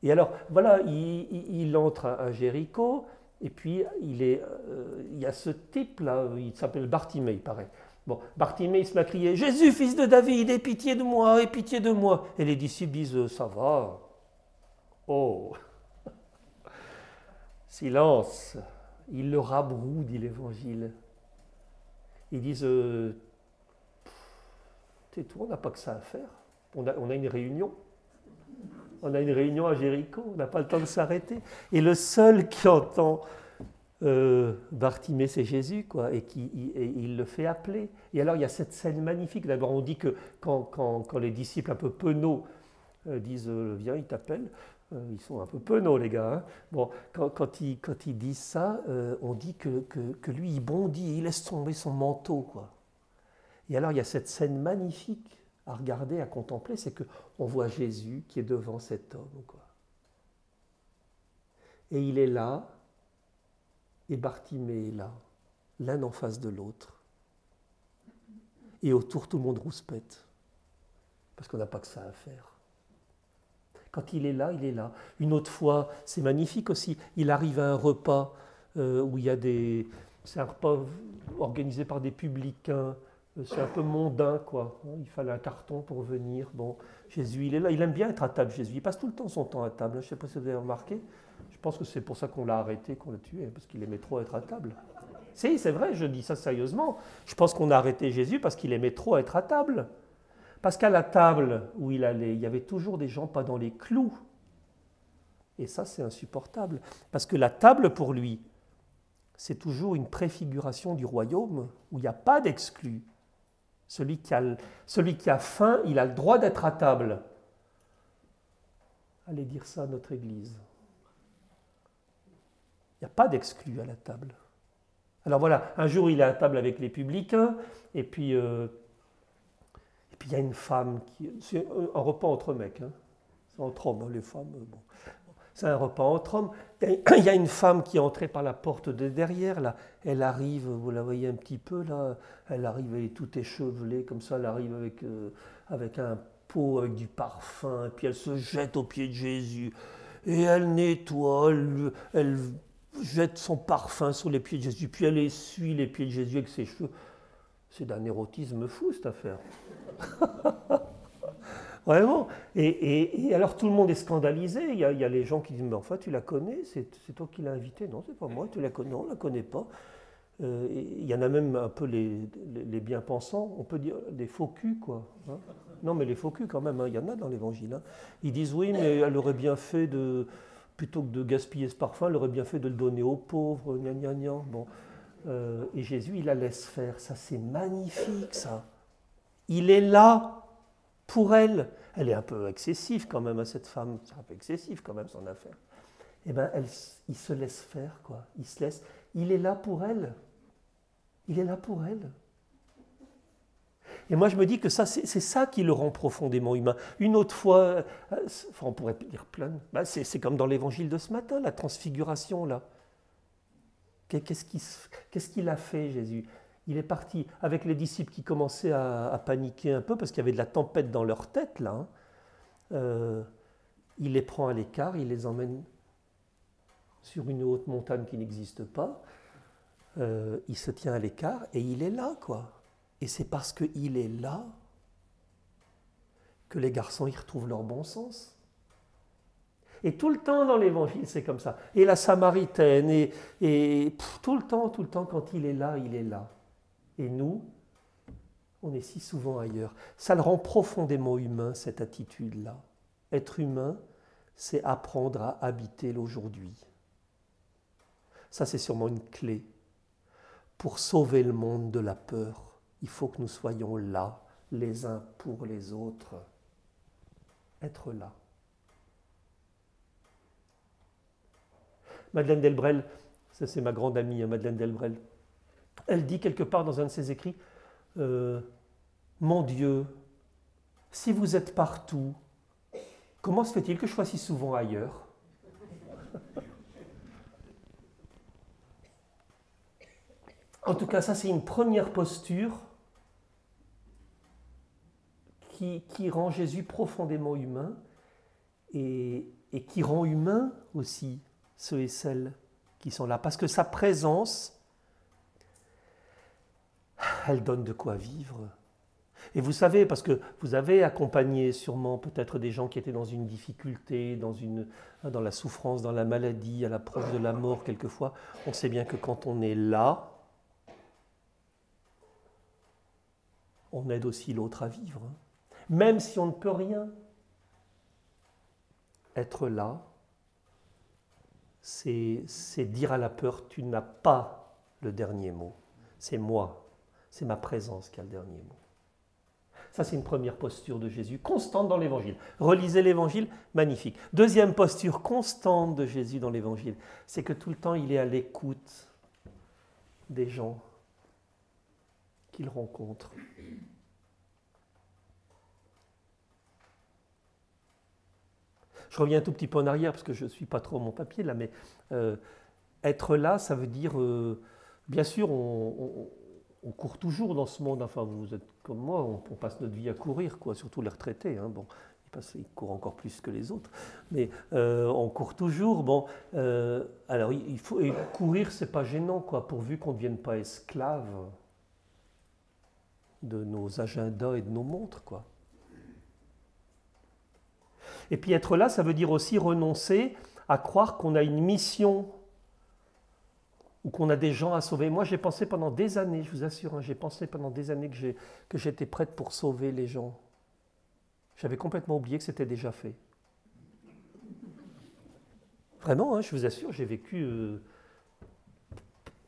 Et alors voilà, il entre à Jéricho, et puis il y a ce type-là, il s'appelle Bartimée, il paraît. Bon, Bartimée, il se met à crier « Jésus, fils de David, aie pitié de moi, aie pitié de moi !» Et les disciples disent « Ça va. » Oh, silence. Ils le rabrouent, dit l'Évangile. Ils disent tais-toi, on n'a pas que ça à faire. On a une réunion. On a une réunion à Jéricho, on n'a pas le temps de s'arrêter. Et le seul qui entend Bartimée, c'est Jésus, quoi, et il le fait appeler. Et alors, il y a cette scène magnifique. D'abord, on dit que quand les disciples un peu penauds disent viens, il t'appelle. Ils sont un peu penauds, les gars. Hein. Bon, quand ils disent ça, on dit que lui, il bondit, il laisse tomber son manteau, quoi. Et alors, il y a cette scène magnifique à regarder, à contempler, c'est qu'on voit Jésus qui est devant cet homme, quoi. Et il est là, et Bartimée est là, l'un en face de l'autre. Et autour, tout le monde rouspète, parce qu'on n'a pas que ça à faire. Quand il est là, il est là. Une autre fois, c'est magnifique aussi, il arrive à un repas où il y a des... C'est un repas organisé par des publicains, c'est un peu mondain, quoi. Il fallait un carton pour venir. Bon, Jésus, il est là, il aime bien être à table, Jésus. Il passe tout le temps son temps à table. Je ne sais pas si vous avez remarqué. Je pense que c'est pour ça qu'on l'a arrêté, qu'on l'a tué, parce qu'il aimait trop être à table. Si, c'est vrai, je dis ça sérieusement. Je pense qu'on a arrêté Jésus parce qu'il aimait trop être à table. Parce qu'à la table où il allait, il y avait toujours des gens pas dans les clous. Et ça, c'est insupportable. Parce que la table, pour lui, c'est toujours une préfiguration du royaume où il n'y a pas d'exclus. Celui qui a faim, il a le droit d'être à table. Allez dire ça à notre Église. Il n'y a pas d'exclus à la table. Alors voilà, un jour il est à table avec les publicains, et puis il y a une femme qui... C'est un repas entre mecs, hein. C'est entre hommes, hein, les femmes, bon. C'est un repas entre hommes. Il y a une femme qui est entrée par la porte de derrière, là. Elle arrive, vous la voyez un petit peu, là. Elle arrive, elle est toute échevelée, comme ça, elle arrive avec un pot, avec du parfum, et puis elle se jette aux pieds de Jésus. Et elle nettoie, elle jette son parfum sur les pieds de Jésus, puis elle essuie les pieds de Jésus avec ses cheveux. C'est d'un érotisme fou, cette affaire. Vraiment. Et alors tout le monde est scandalisé. Il y a les gens qui disent, mais enfin tu la connais, c'est toi qui l'as invitée. Non, c'est pas moi, tu la connais. Non, on ne la connaît pas. Il y en a même un peu les bien-pensants, on peut dire des faux culs, quoi. Hein. Non, mais les faux culs quand même, hein, il y en a dans l'évangile. Hein. Ils disent, oui, mais elle aurait bien fait plutôt que de gaspiller ce parfum, elle aurait bien fait de le donner aux pauvres, gna gna gna. Bon. Et Jésus, il la laisse faire. Ça, c'est magnifique, ça. Il est là pour elle. Elle est un peu excessive quand même, cette femme. C'est un peu excessif quand même, son affaire. Eh bien, il se laisse faire, quoi. Il est là pour elle. Il est là pour elle. Et moi, je me dis que ça, c'est ça qui le rend profondément humain. Une autre fois, on pourrait dire plein, c'est comme dans l'évangile de ce matin, la transfiguration, là. Qu'est-ce qu'il a fait, Jésus? Il est parti avec les disciples qui commençaient à paniquer un peu parce qu'il y avait de la tempête dans leur tête, là. Il les prend à l'écart, il les emmène sur une haute montagne qui n'existe pas. Il se tient à l'écart et il est là, quoi. Et c'est parce qu'il est là que les garçons y retrouvent leur bon sens. Et tout le temps dans l'évangile, c'est comme ça. Et la Samaritaine, tout le temps, quand il est là, il est là. Et nous, on est si souvent ailleurs. Ça le rend profondément humain, cette attitude-là. Être humain, c'est apprendre à habiter l'aujourd'hui. Ça, c'est sûrement une clé. Pour sauver le monde de la peur, il faut que nous soyons là, les uns pour les autres. Être là. Madeleine Delbrel, ça c'est ma grande amie, Madeleine Delbrel, elle dit quelque part dans un de ses écrits, mon Dieu, si vous êtes partout, comment se fait-il que je sois si souvent ailleurs? En tout cas, ça c'est une première posture qui rend Jésus profondément humain et qui rend humain aussi ceux et celles qui sont là. Parce que sa présence, elle donne de quoi vivre. Et vous savez, parce que vous avez accompagné sûrement peut-être des gens qui étaient dans une difficulté, dans la souffrance, dans la maladie, à l'approche de la mort quelquefois. On sait bien que quand on est là, on aide aussi l'autre à vivre. Même si on ne peut rien. être là, c'est dire à la peur, tu n'as pas le dernier mot. C'est moi, c'est ma présence qui a le dernier mot. Ça, c'est une première posture de Jésus, constante dans l'Évangile. Relisez l'Évangile, magnifique. Deuxième posture constante de Jésus dans l'Évangile, c'est que tout le temps, il est à l'écoute des gens qu'il rencontre. Je reviens un tout petit peu en arrière, parce que je ne suis pas trop mon papier là, mais être là, ça veut dire, bien sûr, on court toujours dans ce monde, enfin vous êtes comme moi, on passe notre vie à courir, quoi, surtout les retraités, hein, bon, ils courent encore plus que les autres, mais on court toujours, bon, alors il faut, et courir c'est pas gênant, quoi, pourvu qu'on ne devienne pas esclave de nos agendas et de nos montres, quoi. Et puis être là, ça veut dire aussi renoncer à croire qu'on a une mission ou qu'on a des gens à sauver. Moi, j'ai pensé pendant des années, je vous assure, hein, j'ai pensé pendant des années que j'étais prête pour sauver les gens. J'avais complètement oublié que c'était déjà fait. Vraiment, hein, je vous assure, j'ai vécu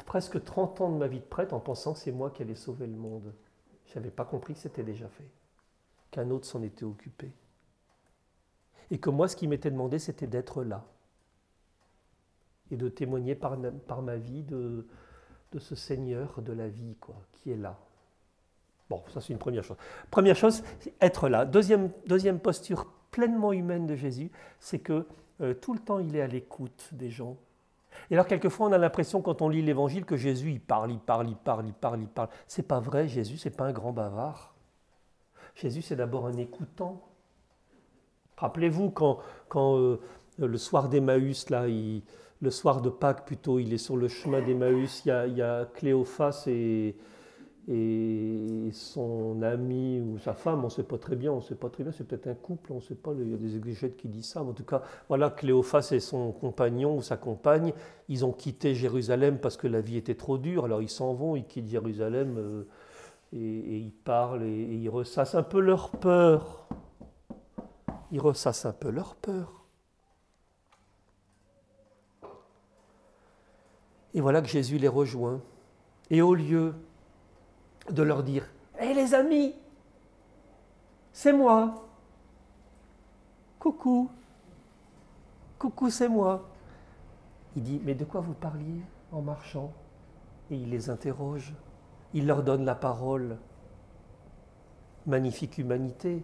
presque 30 ans de ma vie de prêtre en pensant que c'est moi qui allais sauver le monde. Je n'avais pas compris que c'était déjà fait, qu'un autre s'en était occupé. Et que moi, ce qui m'était demandé, c'était d'être là. Et de témoigner par ma vie de ce Seigneur de la vie, quoi, qui est là. Bon, ça c'est une première chose. Première chose, c'est être là. Deuxième posture pleinement humaine de Jésus, c'est que tout le temps il est à l'écoute des gens. Et alors quelquefois on a l'impression quand on lit l'Évangile que Jésus il parle. C'est pas vrai, Jésus c'est pas un grand bavard. Jésus c'est d'abord un écoutant. Rappelez-vous quand le soir d'Emmaüs, là, le soir de Pâques plutôt, il est sur le chemin d'Emmaüs, il y a Cléophas et son ami ou sa femme, on ne sait pas très bien, c'est peut-être un couple, on ne sait pas, il y a des exégètes qui disent ça, mais en tout cas, voilà, Cléophas et son compagnon ou sa compagne, ils ont quitté Jérusalem parce que la vie était trop dure, alors ils s'en vont, ils quittent Jérusalem et ils parlent et ils ressassent un peu leur peur. Ils ressassent un peu leur peur. Et voilà que Jésus les rejoint. Et au lieu de leur dire « Hé les amis, c'est moi. Coucou. Coucou, c'est moi. » Il dit « Mais de quoi vous parliez en marchant ?» Et il les interroge. Il leur donne la parole. Magnifique humanité.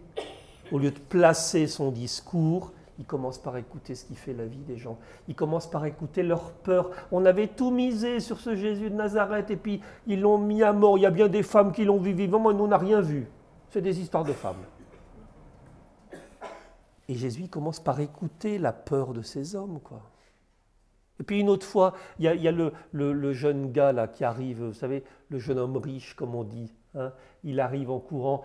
Au lieu de placer son discours, il commence par écouter ce qui fait la vie des gens. Il commence par écouter leur peur. On avait tout misé sur ce Jésus de Nazareth et puis ils l'ont mis à mort. Il y a bien des femmes qui l'ont vu vivant, mais nous on n'a rien vu. C'est des histoires de femmes. Et Jésus commence par écouter la peur de ces hommes, quoi. Et puis une autre fois, il y a le jeune gars là qui arrive, vous savez, le jeune homme riche, comme on dit. Hein, il arrive en courant.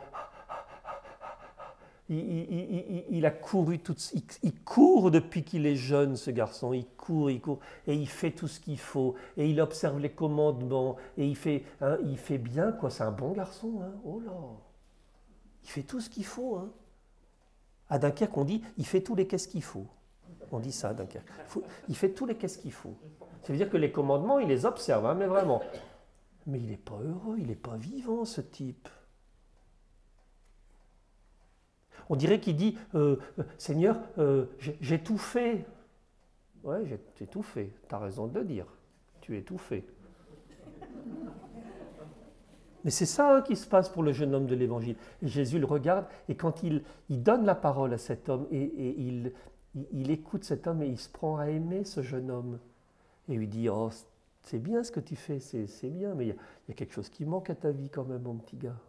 Il a couru, il court depuis qu'il est jeune, ce garçon, il court, et il fait tout ce qu'il faut, et il observe les commandements, et il fait bien, quoi, c'est un bon garçon, hein, oh là, il fait tout ce qu'il faut. Hein. À Dunkerque, on dit, il fait tous les qu'est-ce qu'il faut. On dit ça à Dunkerque, il fait tous les qu'est-ce qu'il faut. Ça veut dire que les commandements, il les observe, hein, mais vraiment. Mais il n'est pas heureux, il n'est pas vivant, ce type. On dirait qu'il dit Seigneur, j'ai tout fait. Ouais, j'ai tout fait. Tu as raison de le dire. Tu es tout fait. Mais c'est ça hein, qui se passe pour le jeune homme de l'Évangile. Et Jésus le regarde et quand il donne la parole à cet homme et il écoute cet homme et il se prend à aimer ce jeune homme. Et lui dit oh, c'est bien ce que tu fais, c'est bien, mais il y a quelque chose qui manque à ta vie quand même, mon petit gars.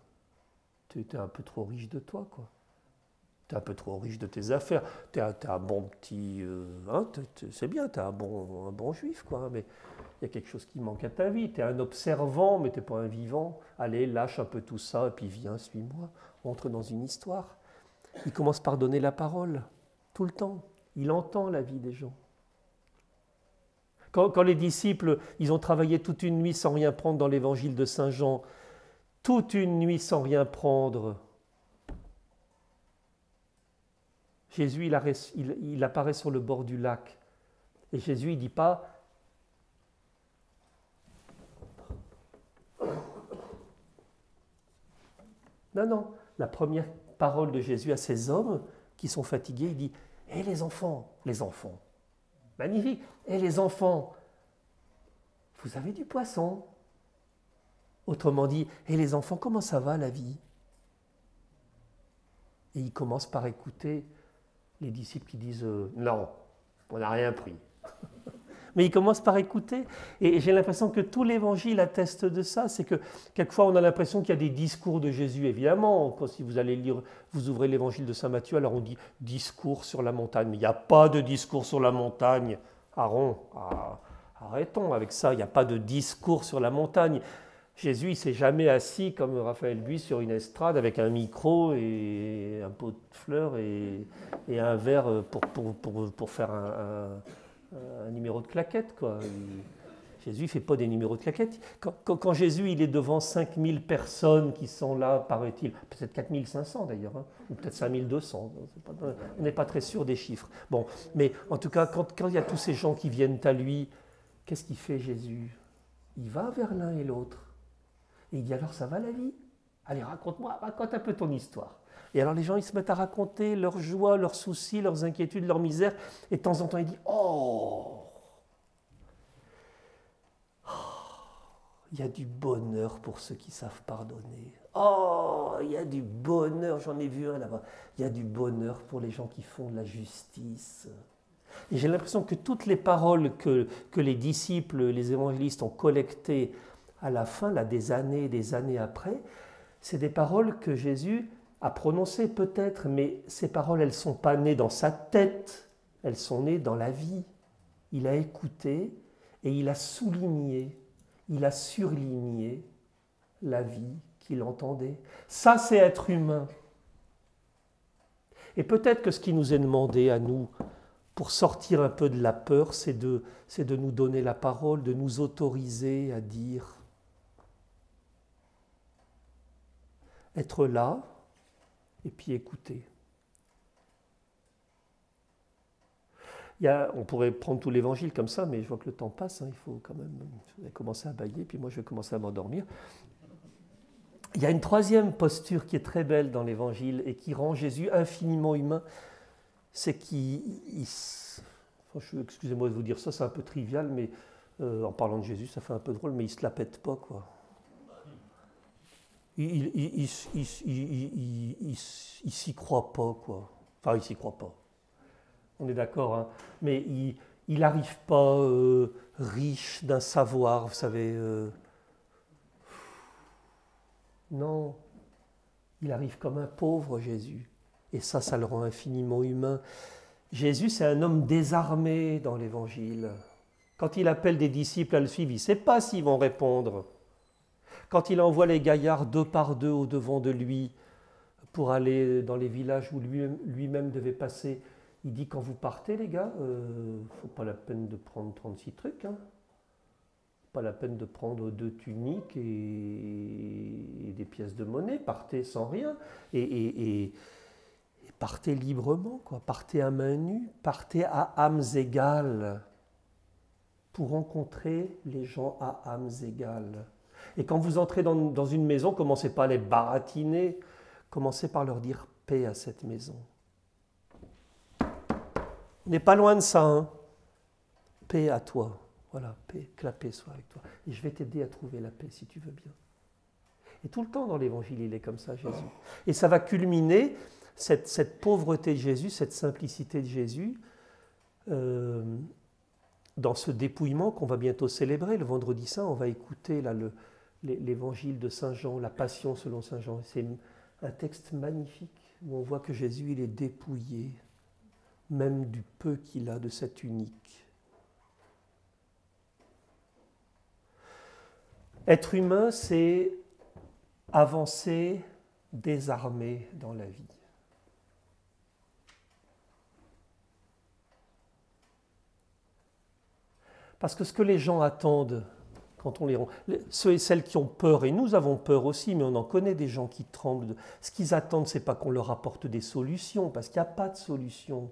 Tu es un peu trop riche de toi, quoi. Tu es un peu trop riche de tes affaires, tu es un bon petit... hein, c'est bien, tu es un bon juif, quoi, mais il y a quelque chose qui manque à ta vie. Tu es un observant, mais tu n'es pas un vivant. Allez, lâche un peu tout ça, et puis viens, suis-moi. Entre dans une histoire. Il commence par donner la parole, tout le temps. Il entend la vie des gens. Quand les disciples, ils ont travaillé toute une nuit sans rien prendre dans l'évangile de Saint Jean, toute une nuit sans rien prendre... Jésus, il apparaît sur le bord du lac. Et Jésus, il ne dit pas non, non. La première parole de Jésus à ces hommes qui sont fatigués, il dit « Hé les enfants, magnifique, hé les enfants, vous avez du poisson ?» Autrement dit, « Hé les enfants, comment ça va la vie ?» Et il commence par écouter les disciples qui disent « Non, on n'a rien pris. » Mais il commence par écouter. Et j'ai l'impression que tout l'évangile atteste de ça. C'est que quelquefois on a l'impression qu'il y a des discours de Jésus. Évidemment, si vous allez lire, vous ouvrez l'évangile de Saint Matthieu, alors on dit discours sur la montagne. Mais il n'y a pas de discours sur la montagne. Aaron, arrêtons avec ça. Il n'y a pas de discours sur la montagne. Jésus, il ne s'est jamais assis comme Raphaël Buis sur une estrade avec un micro et un pot de fleurs et un verre pour faire un numéro de claquette, quoi. Jésus ne fait pas des numéros de claquette. Quand Jésus il est devant 5000 personnes qui sont là, paraît-il, peut-être 4500 d'ailleurs, hein, ou peut-être 5200, on n'est pas très sûr des chiffres. Bon, mais en tout cas, quand il y a tous ces gens qui viennent à lui, qu'est-ce qu'il fait Jésus? Il va vers l'un et l'autre. Et il dit alors ça va la vie? Allez, raconte un peu ton histoire. Et alors les gens, ils se mettent à raconter leurs joies, leurs soucis, leurs inquiétudes, leurs misères. Et de temps en temps, il dit « Oh, il y a du bonheur pour ceux qui savent pardonner. Oh, il y a du bonheur, j'en ai vu un là-bas. Il y a du bonheur pour les gens qui font de la justice. » Et j'ai l'impression que toutes les paroles que les disciples, les évangélistes ont collectées à la fin, là, des années après, c'est des paroles que Jésus a prononcées peut-être, mais ces paroles, elles ne sont pas nées dans sa tête, elles sont nées dans la vie. Il a écouté et il a souligné, il a surligné la vie qu'il entendait. Ça, c'est être humain. Et peut-être que ce qui nous est demandé à nous, pour sortir un peu de la peur, c'est de nous donner la parole, de nous autoriser à dire, être là, et puis écouter. On pourrait prendre tout l'évangile comme ça, mais je vois que le temps passe, hein, il faut quand même commencer à bâiller, puis moi je vais commencer à m'endormir. Il y a une troisième posture qui est très belle dans l'évangile et qui rend Jésus infiniment humain, c'est excusez-moi de vous dire ça, c'est un peu trivial, mais en parlant de Jésus, ça fait un peu drôle, mais il ne se la pète pas, quoi. Il s'y croit pas, quoi. Enfin, il s'y croit pas. On est d'accord, hein. Mais il n'arrive pas riche d'un savoir, vous savez. Non, il arrive comme un pauvre Jésus. Et ça le rend infiniment humain. Jésus, c'est un homme désarmé dans l'Évangile. Quand il appelle des disciples à le suivre, il ne sait pas s'ils vont répondre. Quand il envoie les gaillards 2 par 2 au devant de lui pour aller dans les villages où lui-même devait passer, il dit quand vous partez les gars, faut pas la peine de prendre 36 trucs, hein. Pas la peine de prendre 2 tuniques et des pièces de monnaie, partez sans rien et partez librement, quoi. Partez à main nue, partez à âmes égales pour rencontrer les gens à âmes égales. Et quand vous entrez dans une maison, commencez pas à les baratiner, commencez par leur dire paix à cette maison. On n'est pas loin de ça, hein. Paix à toi. Voilà, paix, que la paix soit avec toi. Et je vais t'aider à trouver la paix si tu veux bien. Et tout le temps dans l'Évangile, il est comme ça, Jésus. Et ça va culminer, cette pauvreté de Jésus, cette simplicité de Jésus, dans ce dépouillement qu'on va bientôt célébrer. Le vendredi saint, on va écouter là, l'Évangile de Saint Jean, la Passion selon Saint Jean. C'est un texte magnifique où on voit que Jésus, il est dépouillé, même du peu qu'il a de cette unique. Être humain, c'est avancer désarmé dans la vie. Parce que ce que les gens attendent quand on les rend. Ceux et celles qui ont peur, et nous avons peur aussi, mais on en connaît des gens qui tremblent. Ce qu'ils attendent, ce n'est pas qu'on leur apporte des solutions, parce qu'il n'y a pas de solution.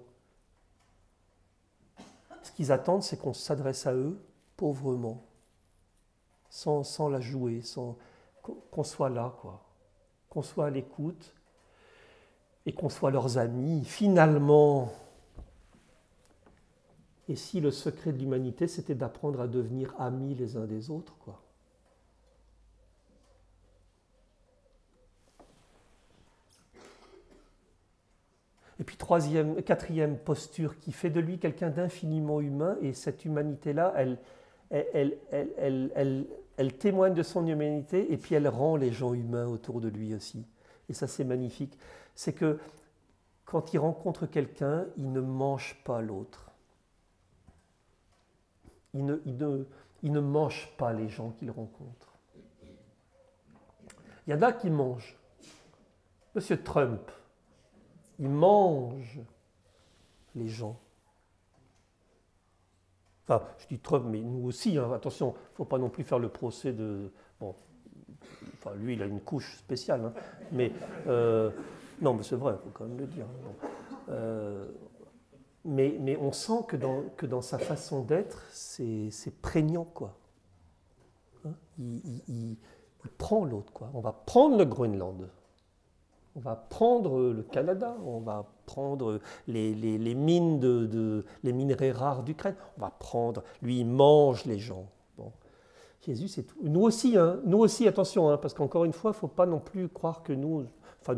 Ce qu'ils attendent, c'est qu'on s'adresse à eux pauvrement, sans la jouer, qu'on soit là, quoi. Qu'on soit à l'écoute et qu'on soit leurs amis. Finalement, et si le secret de l'humanité, c'était d'apprendre à devenir amis les uns des autres, quoi. Et puis quatrième posture qui fait de lui quelqu'un d'infiniment humain, et cette humanité-là, elle témoigne de son humanité, et puis elle rend les gens humains autour de lui aussi. Et ça, c'est magnifique. C'est que quand il rencontre quelqu'un, il ne mange pas l'autre. Il ne mange pas les gens qu'il rencontre. Il y en a qui mangent. Monsieur Trump, il mange les gens. Enfin, je dis Trump, mais nous aussi, hein, attention, il ne faut pas non plus faire le procès de... Bon, enfin, lui, il a une couche spéciale, hein, mais... non, mais c'est vrai, il faut quand même le dire. Bon. Mais on sent que dans sa façon d'être, c'est prégnant, quoi. Hein, il prend l'autre, quoi. On va prendre le Groenland. On va prendre le Canada, on va prendre les mines les minerais rares d'Ukraine, on va prendre, lui il mange les gens. Bon. Jésus c'est tout. Nous aussi, attention, hein, parce qu'encore une fois, il ne faut pas non plus croire que nous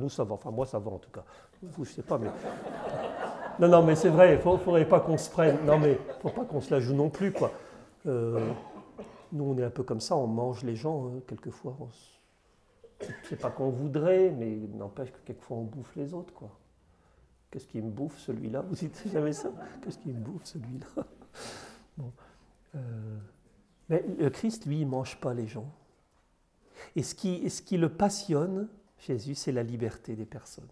ça va, enfin moi ça va en tout cas, vous je ne sais pas, mais... Non, mais c'est vrai, il ne faudrait pas qu'on se prenne, non mais il ne faut pas qu'on se la joue non plus, quoi. Nous on est un peu comme ça, on mange les gens, hein, quelquefois, c'est pas qu'on voudrait, mais n'empêche que quelquefois on bouffe les autres, quoi. Qu'est-ce qui me bouffe celui-là? Vous dites jamais ça? Qu'est-ce qui me bouffe celui-là? Bon. Mais le Christ, lui, il ne mange pas les gens. Et ce qui le passionne, Jésus, c'est la liberté des personnes.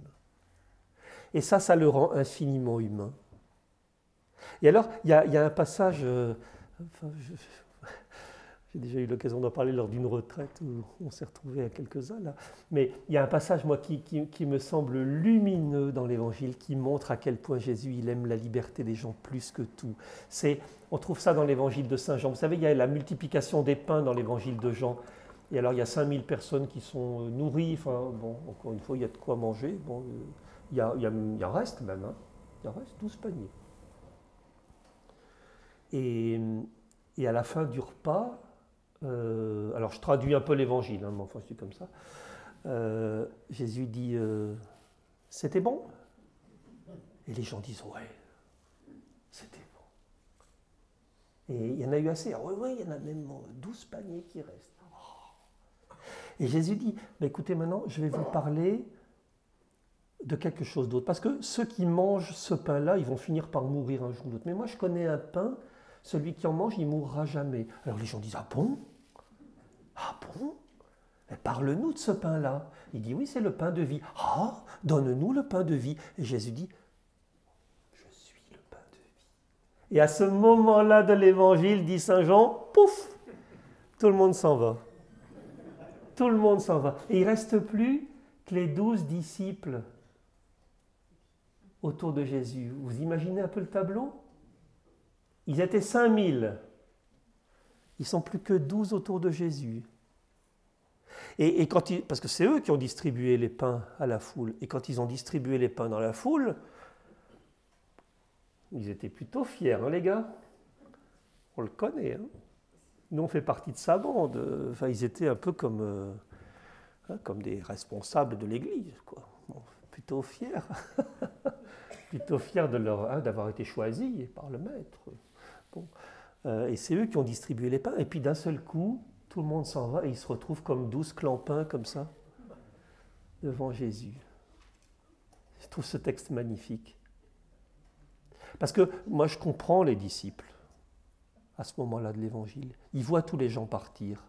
Et ça le rend infiniment humain. Et alors, il y a un passage... J'ai déjà eu l'occasion d'en parler lors d'une retraite où on s'est retrouvés à quelques-uns là. Mais il y a un passage, moi, qui me semble lumineux dans l'Évangile, qui montre à quel point Jésus, il aime la liberté des gens plus que tout. On trouve ça dans l'Évangile de Saint Jean. Vous savez, il y a la multiplication des pains dans l'Évangile de Jean. Et alors, il y a 5000 personnes qui sont nourries. Enfin, bon, encore une fois, il y a de quoi manger. Bon, il en reste même. Hein. Il en reste 12 paniers. Et à la fin du repas... alors je traduis un peu l'évangile, hein, mais enfin c'est comme ça. Jésus dit c'était bon? Et les gens disent ouais, c'était bon. Et il y en a eu assez. Oui, il y en a même 12 paniers qui restent. Oh. Et Jésus dit écoutez, maintenant je vais vous parler de quelque chose d'autre. Parce que ceux qui mangent ce pain-là, ils vont finir par mourir un jour ou l'autre. Mais moi je connais un pain, celui qui en mange, il ne mourra jamais. Alors les gens disent ah bon? Ah bon? Parle-nous de ce pain-là. Il dit oui, c'est le pain de vie. Ah, donne-nous le pain de vie. Et Jésus dit, je suis le pain de vie. Et à ce moment-là de l'évangile, dit Saint Jean, pouf, tout le monde s'en va. Tout le monde s'en va. Et il ne reste plus que les 12 disciples autour de Jésus. Vous imaginez un peu le tableau? Ils étaient 5000. Ils ne sont plus que 12 autour de Jésus. Et parce que c'est eux qui ont distribué les pains à la foule. Et quand ils ont distribué les pains dans la foule, ils étaient plutôt fiers, hein, les gars. On le connaît. Hein. Nous, on fait partie de sa bande. Enfin, ils étaient un peu comme des responsables de l'Église, quoi. Bon, plutôt fiers. Plutôt fiers d'avoir été choisis par le Maître. Bon. Et c'est eux qui ont distribué les pains. Et puis d'un seul coup, tout le monde s'en va et ils se retrouvent comme 12 clampins comme ça, devant Jésus. Je trouve ce texte magnifique. Parce que moi, je comprends les disciples à ce moment-là de l'Évangile. Ils voient tous les gens partir.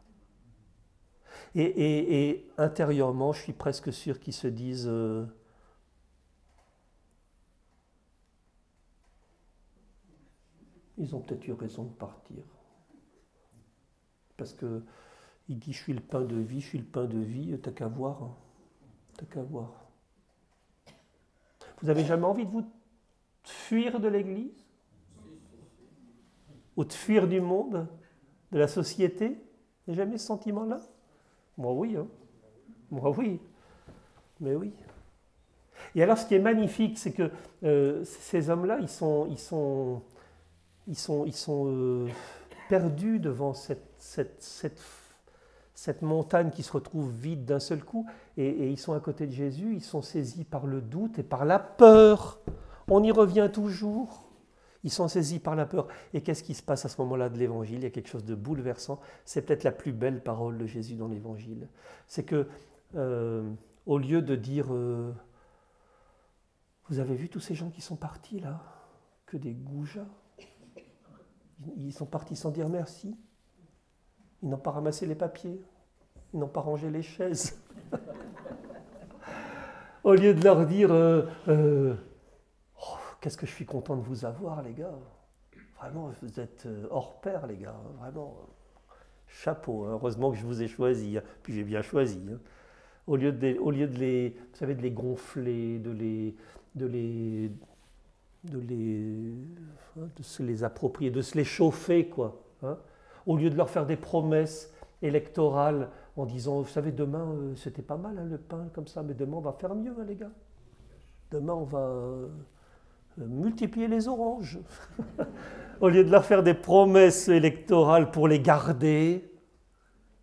Et intérieurement, je suis presque sûr qu'ils se disent... ils ont peut-être eu raison de partir. parce que il dit « je suis le pain de vie, je suis le pain de vie », t'as qu'à voir. Hein. T'as qu'à voir. Vous avez jamais envie de vous fuir de l'Église? Ou de fuir du monde, de la société? Vous n'avez jamais ce sentiment-là? Moi oui, hein. Moi oui. Mais oui. Et alors ce qui est magnifique, c'est que ces hommes-là, ils sont perdus devant cette montagne qui se retrouve vide d'un seul coup, et ils sont à côté de Jésus, ils sont saisis par le doute et par la peur. On y revient toujours. Ils sont saisis par la peur. Et qu'est-ce qui se passe à ce moment-là de l'Évangile? Il y a quelque chose de bouleversant. C'est peut-être la plus belle parole de Jésus dans l'Évangile. C'est que, au lieu de dire vous avez vu tous ces gens qui sont partis là? Que des goujats. Ils sont partis sans dire merci. Ils n'ont pas ramassé les papiers. Ils n'ont pas rangé les chaises. Au lieu de leur dire qu'est-ce que je suis content de vous avoir, les gars. Vraiment, vous êtes hors pair, les gars. Vraiment, chapeau. Hein. Heureusement que je vous ai choisi. Hein. Puis j'ai bien choisi. Hein. Au lieu de les, vous savez, de les gonfler, de se les approprier, de se les chauffer, quoi. Hein. Au lieu de leur faire des promesses électorales en disant, vous savez, demain, c'était pas mal, hein, le pain, comme ça, mais demain, on va faire mieux, hein, les gars. Demain, on va multiplier les oranges. Au lieu de leur faire des promesses électorales pour les garder,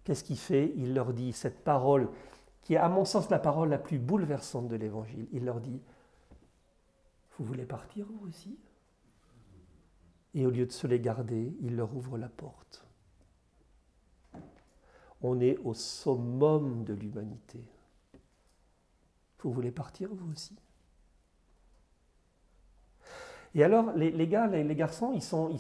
qu'est-ce qu'il fait? Il leur dit cette parole, qui est à mon sens la parole la plus bouleversante de l'Évangile. Il leur dit, vous voulez partir vous aussi? Et au lieu de se les garder, il leur ouvre la porte. On est au summum de l'humanité. Vous voulez partir vous aussi? Et alors, les gars, les garçons, ils sont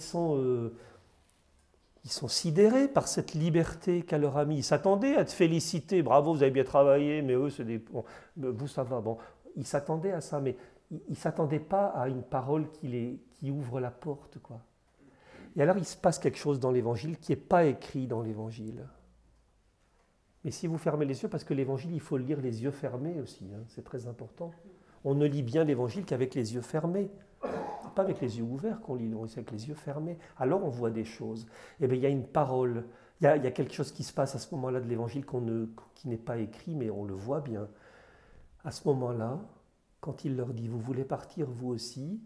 sidérés par cette liberté qu'a leur ami. Ils s'attendaient à te féliciter. Bravo, vous avez bien travaillé, mais eux, c'est des... Bon, vous, ça va. Bon, ils s'attendaient à ça, mais ils ne s'attendaient pas à une parole qui ouvre la porte, quoi. Et alors, il se passe quelque chose dans l'Évangile qui n'est pas écrit dans l'Évangile. Mais si vous fermez les yeux, parce que l'Évangile, il faut le lire les yeux fermés aussi, hein, c'est très important. On ne lit bien l'Évangile qu'avec les yeux fermés. Pas avec les yeux ouverts qu'on lit, c'est avec les yeux fermés. Alors on voit des choses. Eh bien, il y a une parole, il y a quelque chose qui se passe à ce moment-là de l'Évangile qui n'est pas écrit, mais on le voit bien. À ce moment-là, quand il leur dit « Vous voulez partir, vous aussi ?»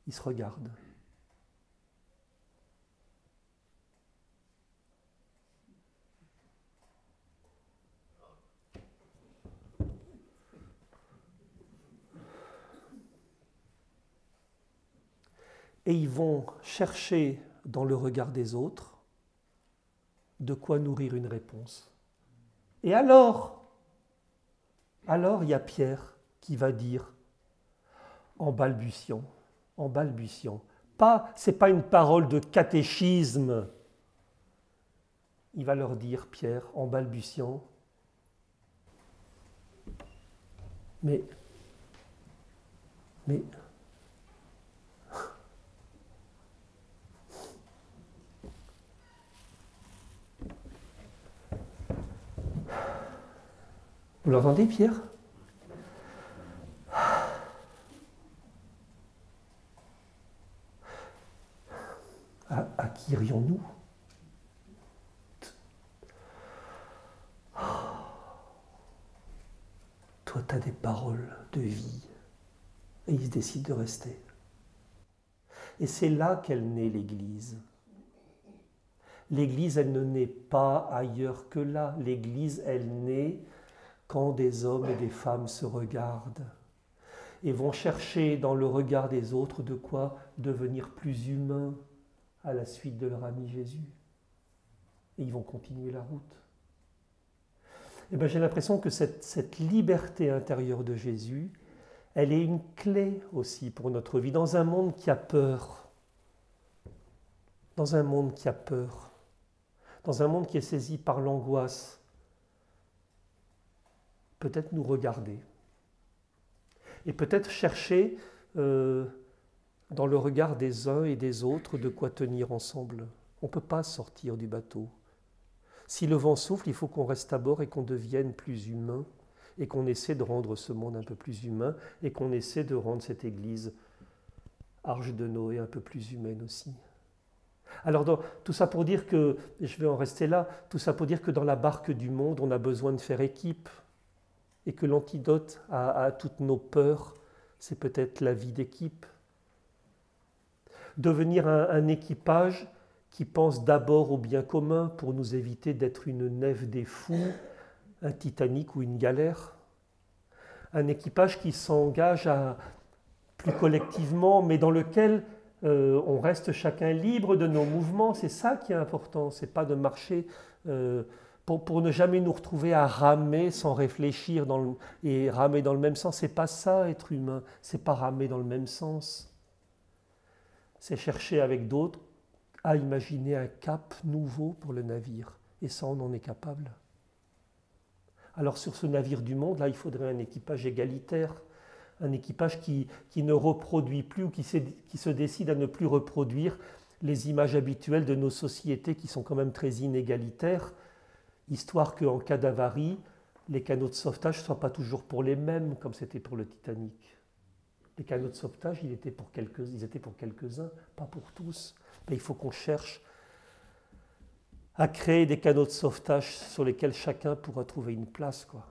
ils se regardent. Et ils vont chercher dans le regard des autres de quoi nourrir une réponse. Et alors il y a Pierre qui va dire, en balbutiant, c'est pas une parole de catéchisme, il va leur dire, Pierre, en balbutiant, mais vous l'entendez, Pierre? À qui irions-nous? Toi, tu as des paroles de vie. Et il se décide de rester. Et c'est là qu'elle naît l'Église. L'Église, elle ne naît pas ailleurs que là. L'Église, elle naît quand des hommes et des femmes se regardent et vont chercher dans le regard des autres de quoi devenir plus humains à la suite de leur ami Jésus. Et ils vont continuer la route. Et bien, j'ai l'impression que cette liberté intérieure de Jésus, elle est une clé aussi pour notre vie, dans un monde qui a peur. Dans un monde qui a peur. Dans un monde qui est saisi par l'angoisse. Peut-être nous regarder. Et peut-être chercher dans le regard des uns et des autres de quoi tenir ensemble. On ne peut pas sortir du bateau Si le vent souffle, il faut qu'on reste à bord et qu'on devienne plus humain, et qu'on essaie de rendre ce monde un peu plus humain, et qu'on essaie de rendre cette Église, Arche de Noé, un peu plus humaine aussi. Alors tout ça pour dire que, et je vais en rester là, tout ça pour dire que dans la barque du monde, on a besoin de faire équipe, et que l'antidote à toutes nos peurs, c'est peut-être la vie d'équipe. Devenir un équipage qui pense d'abord au bien commun pour nous éviter d'être une nef des fous, un Titanic ou une galère. Un équipage qui s'engage plus collectivement, mais dans lequel on reste chacun libre de nos mouvements. C'est ça qui est important, c'est pas de marcher pour ne jamais nous retrouver à ramer sans réfléchir et ramer dans le même sens. C'est pas ça être humain, c'est pas ramer dans le même sens. C'est chercher avec d'autres à imaginer un cap nouveau pour le navire. Et ça, on en est capable. Alors sur ce navire du monde, là, il faudrait un équipage égalitaire, un équipage qui ne reproduit plus ou qui se décide à ne plus reproduire les images habituelles de nos sociétés qui sont quand même très inégalitaires, histoire qu'en cas d'avarie, les canaux de sauvetage ne soient pas toujours pour les mêmes, comme c'était pour le Titanic. Les canaux de sauvetage, ils étaient pour quelques-uns, pas pour tous. Mais il faut qu'on cherche à créer des canaux de sauvetage sur lesquels chacun pourra trouver une place, quoi.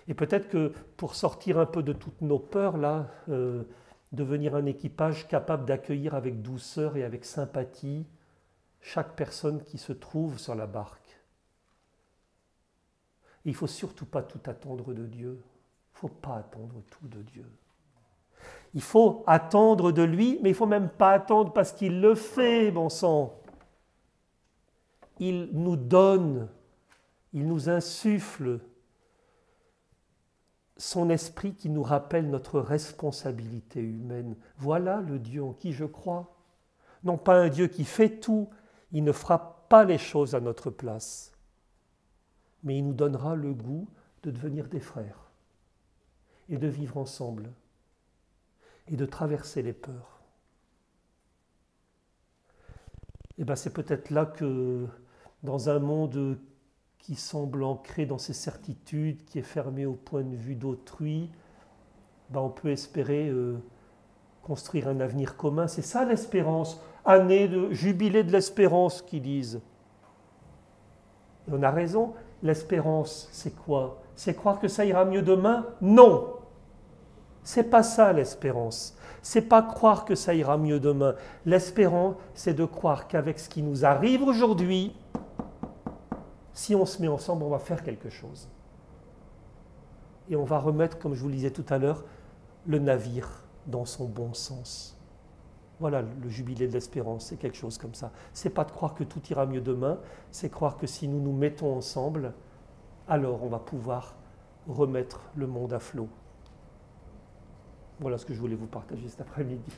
Et peut-être que pour sortir un peu de toutes nos peurs, là, devenir un équipage capable d'accueillir avec douceur et avec sympathie chaque personne qui se trouve sur la barque. Et il ne faut surtout pas tout attendre de Dieu. Il ne faut pas attendre tout de Dieu. Il faut attendre de lui, mais il ne faut même pas attendre parce qu'il le fait, bon sang. Il nous donne, il nous insuffle son esprit qui nous rappelle notre responsabilité humaine. Voilà le Dieu en qui je crois. Non pas un Dieu qui fait tout, il ne fera pas les choses à notre place, mais il nous donnera le goût de devenir des frères et de vivre ensemble et de traverser les peurs. Et bien c'est peut-être là que dans un monde qui semble ancré dans ses certitudes, qui est fermé au point de vue d'autrui, ben on peut espérer construire un avenir commun. C'est ça l'espérance, année de jubilé de l'espérance qu'ils disent. Et on a raison, l'espérance c'est quoi? C'est croire que ça ira mieux demain? Non! C'est pas ça l'espérance. C'est pas croire que ça ira mieux demain. L'espérance, c'est de croire qu'avec ce qui nous arrive aujourd'hui, si on se met ensemble, on va faire quelque chose. Et on va remettre, comme je vous le disais tout à l'heure, le navire dans son bon sens. Voilà, le jubilé de l'espérance, c'est quelque chose comme ça. C'est pas de croire que tout ira mieux demain, c'est croire que si nous nous mettons ensemble, alors on va pouvoir remettre le monde à flot. Voilà ce que je voulais vous partager cet après-midi.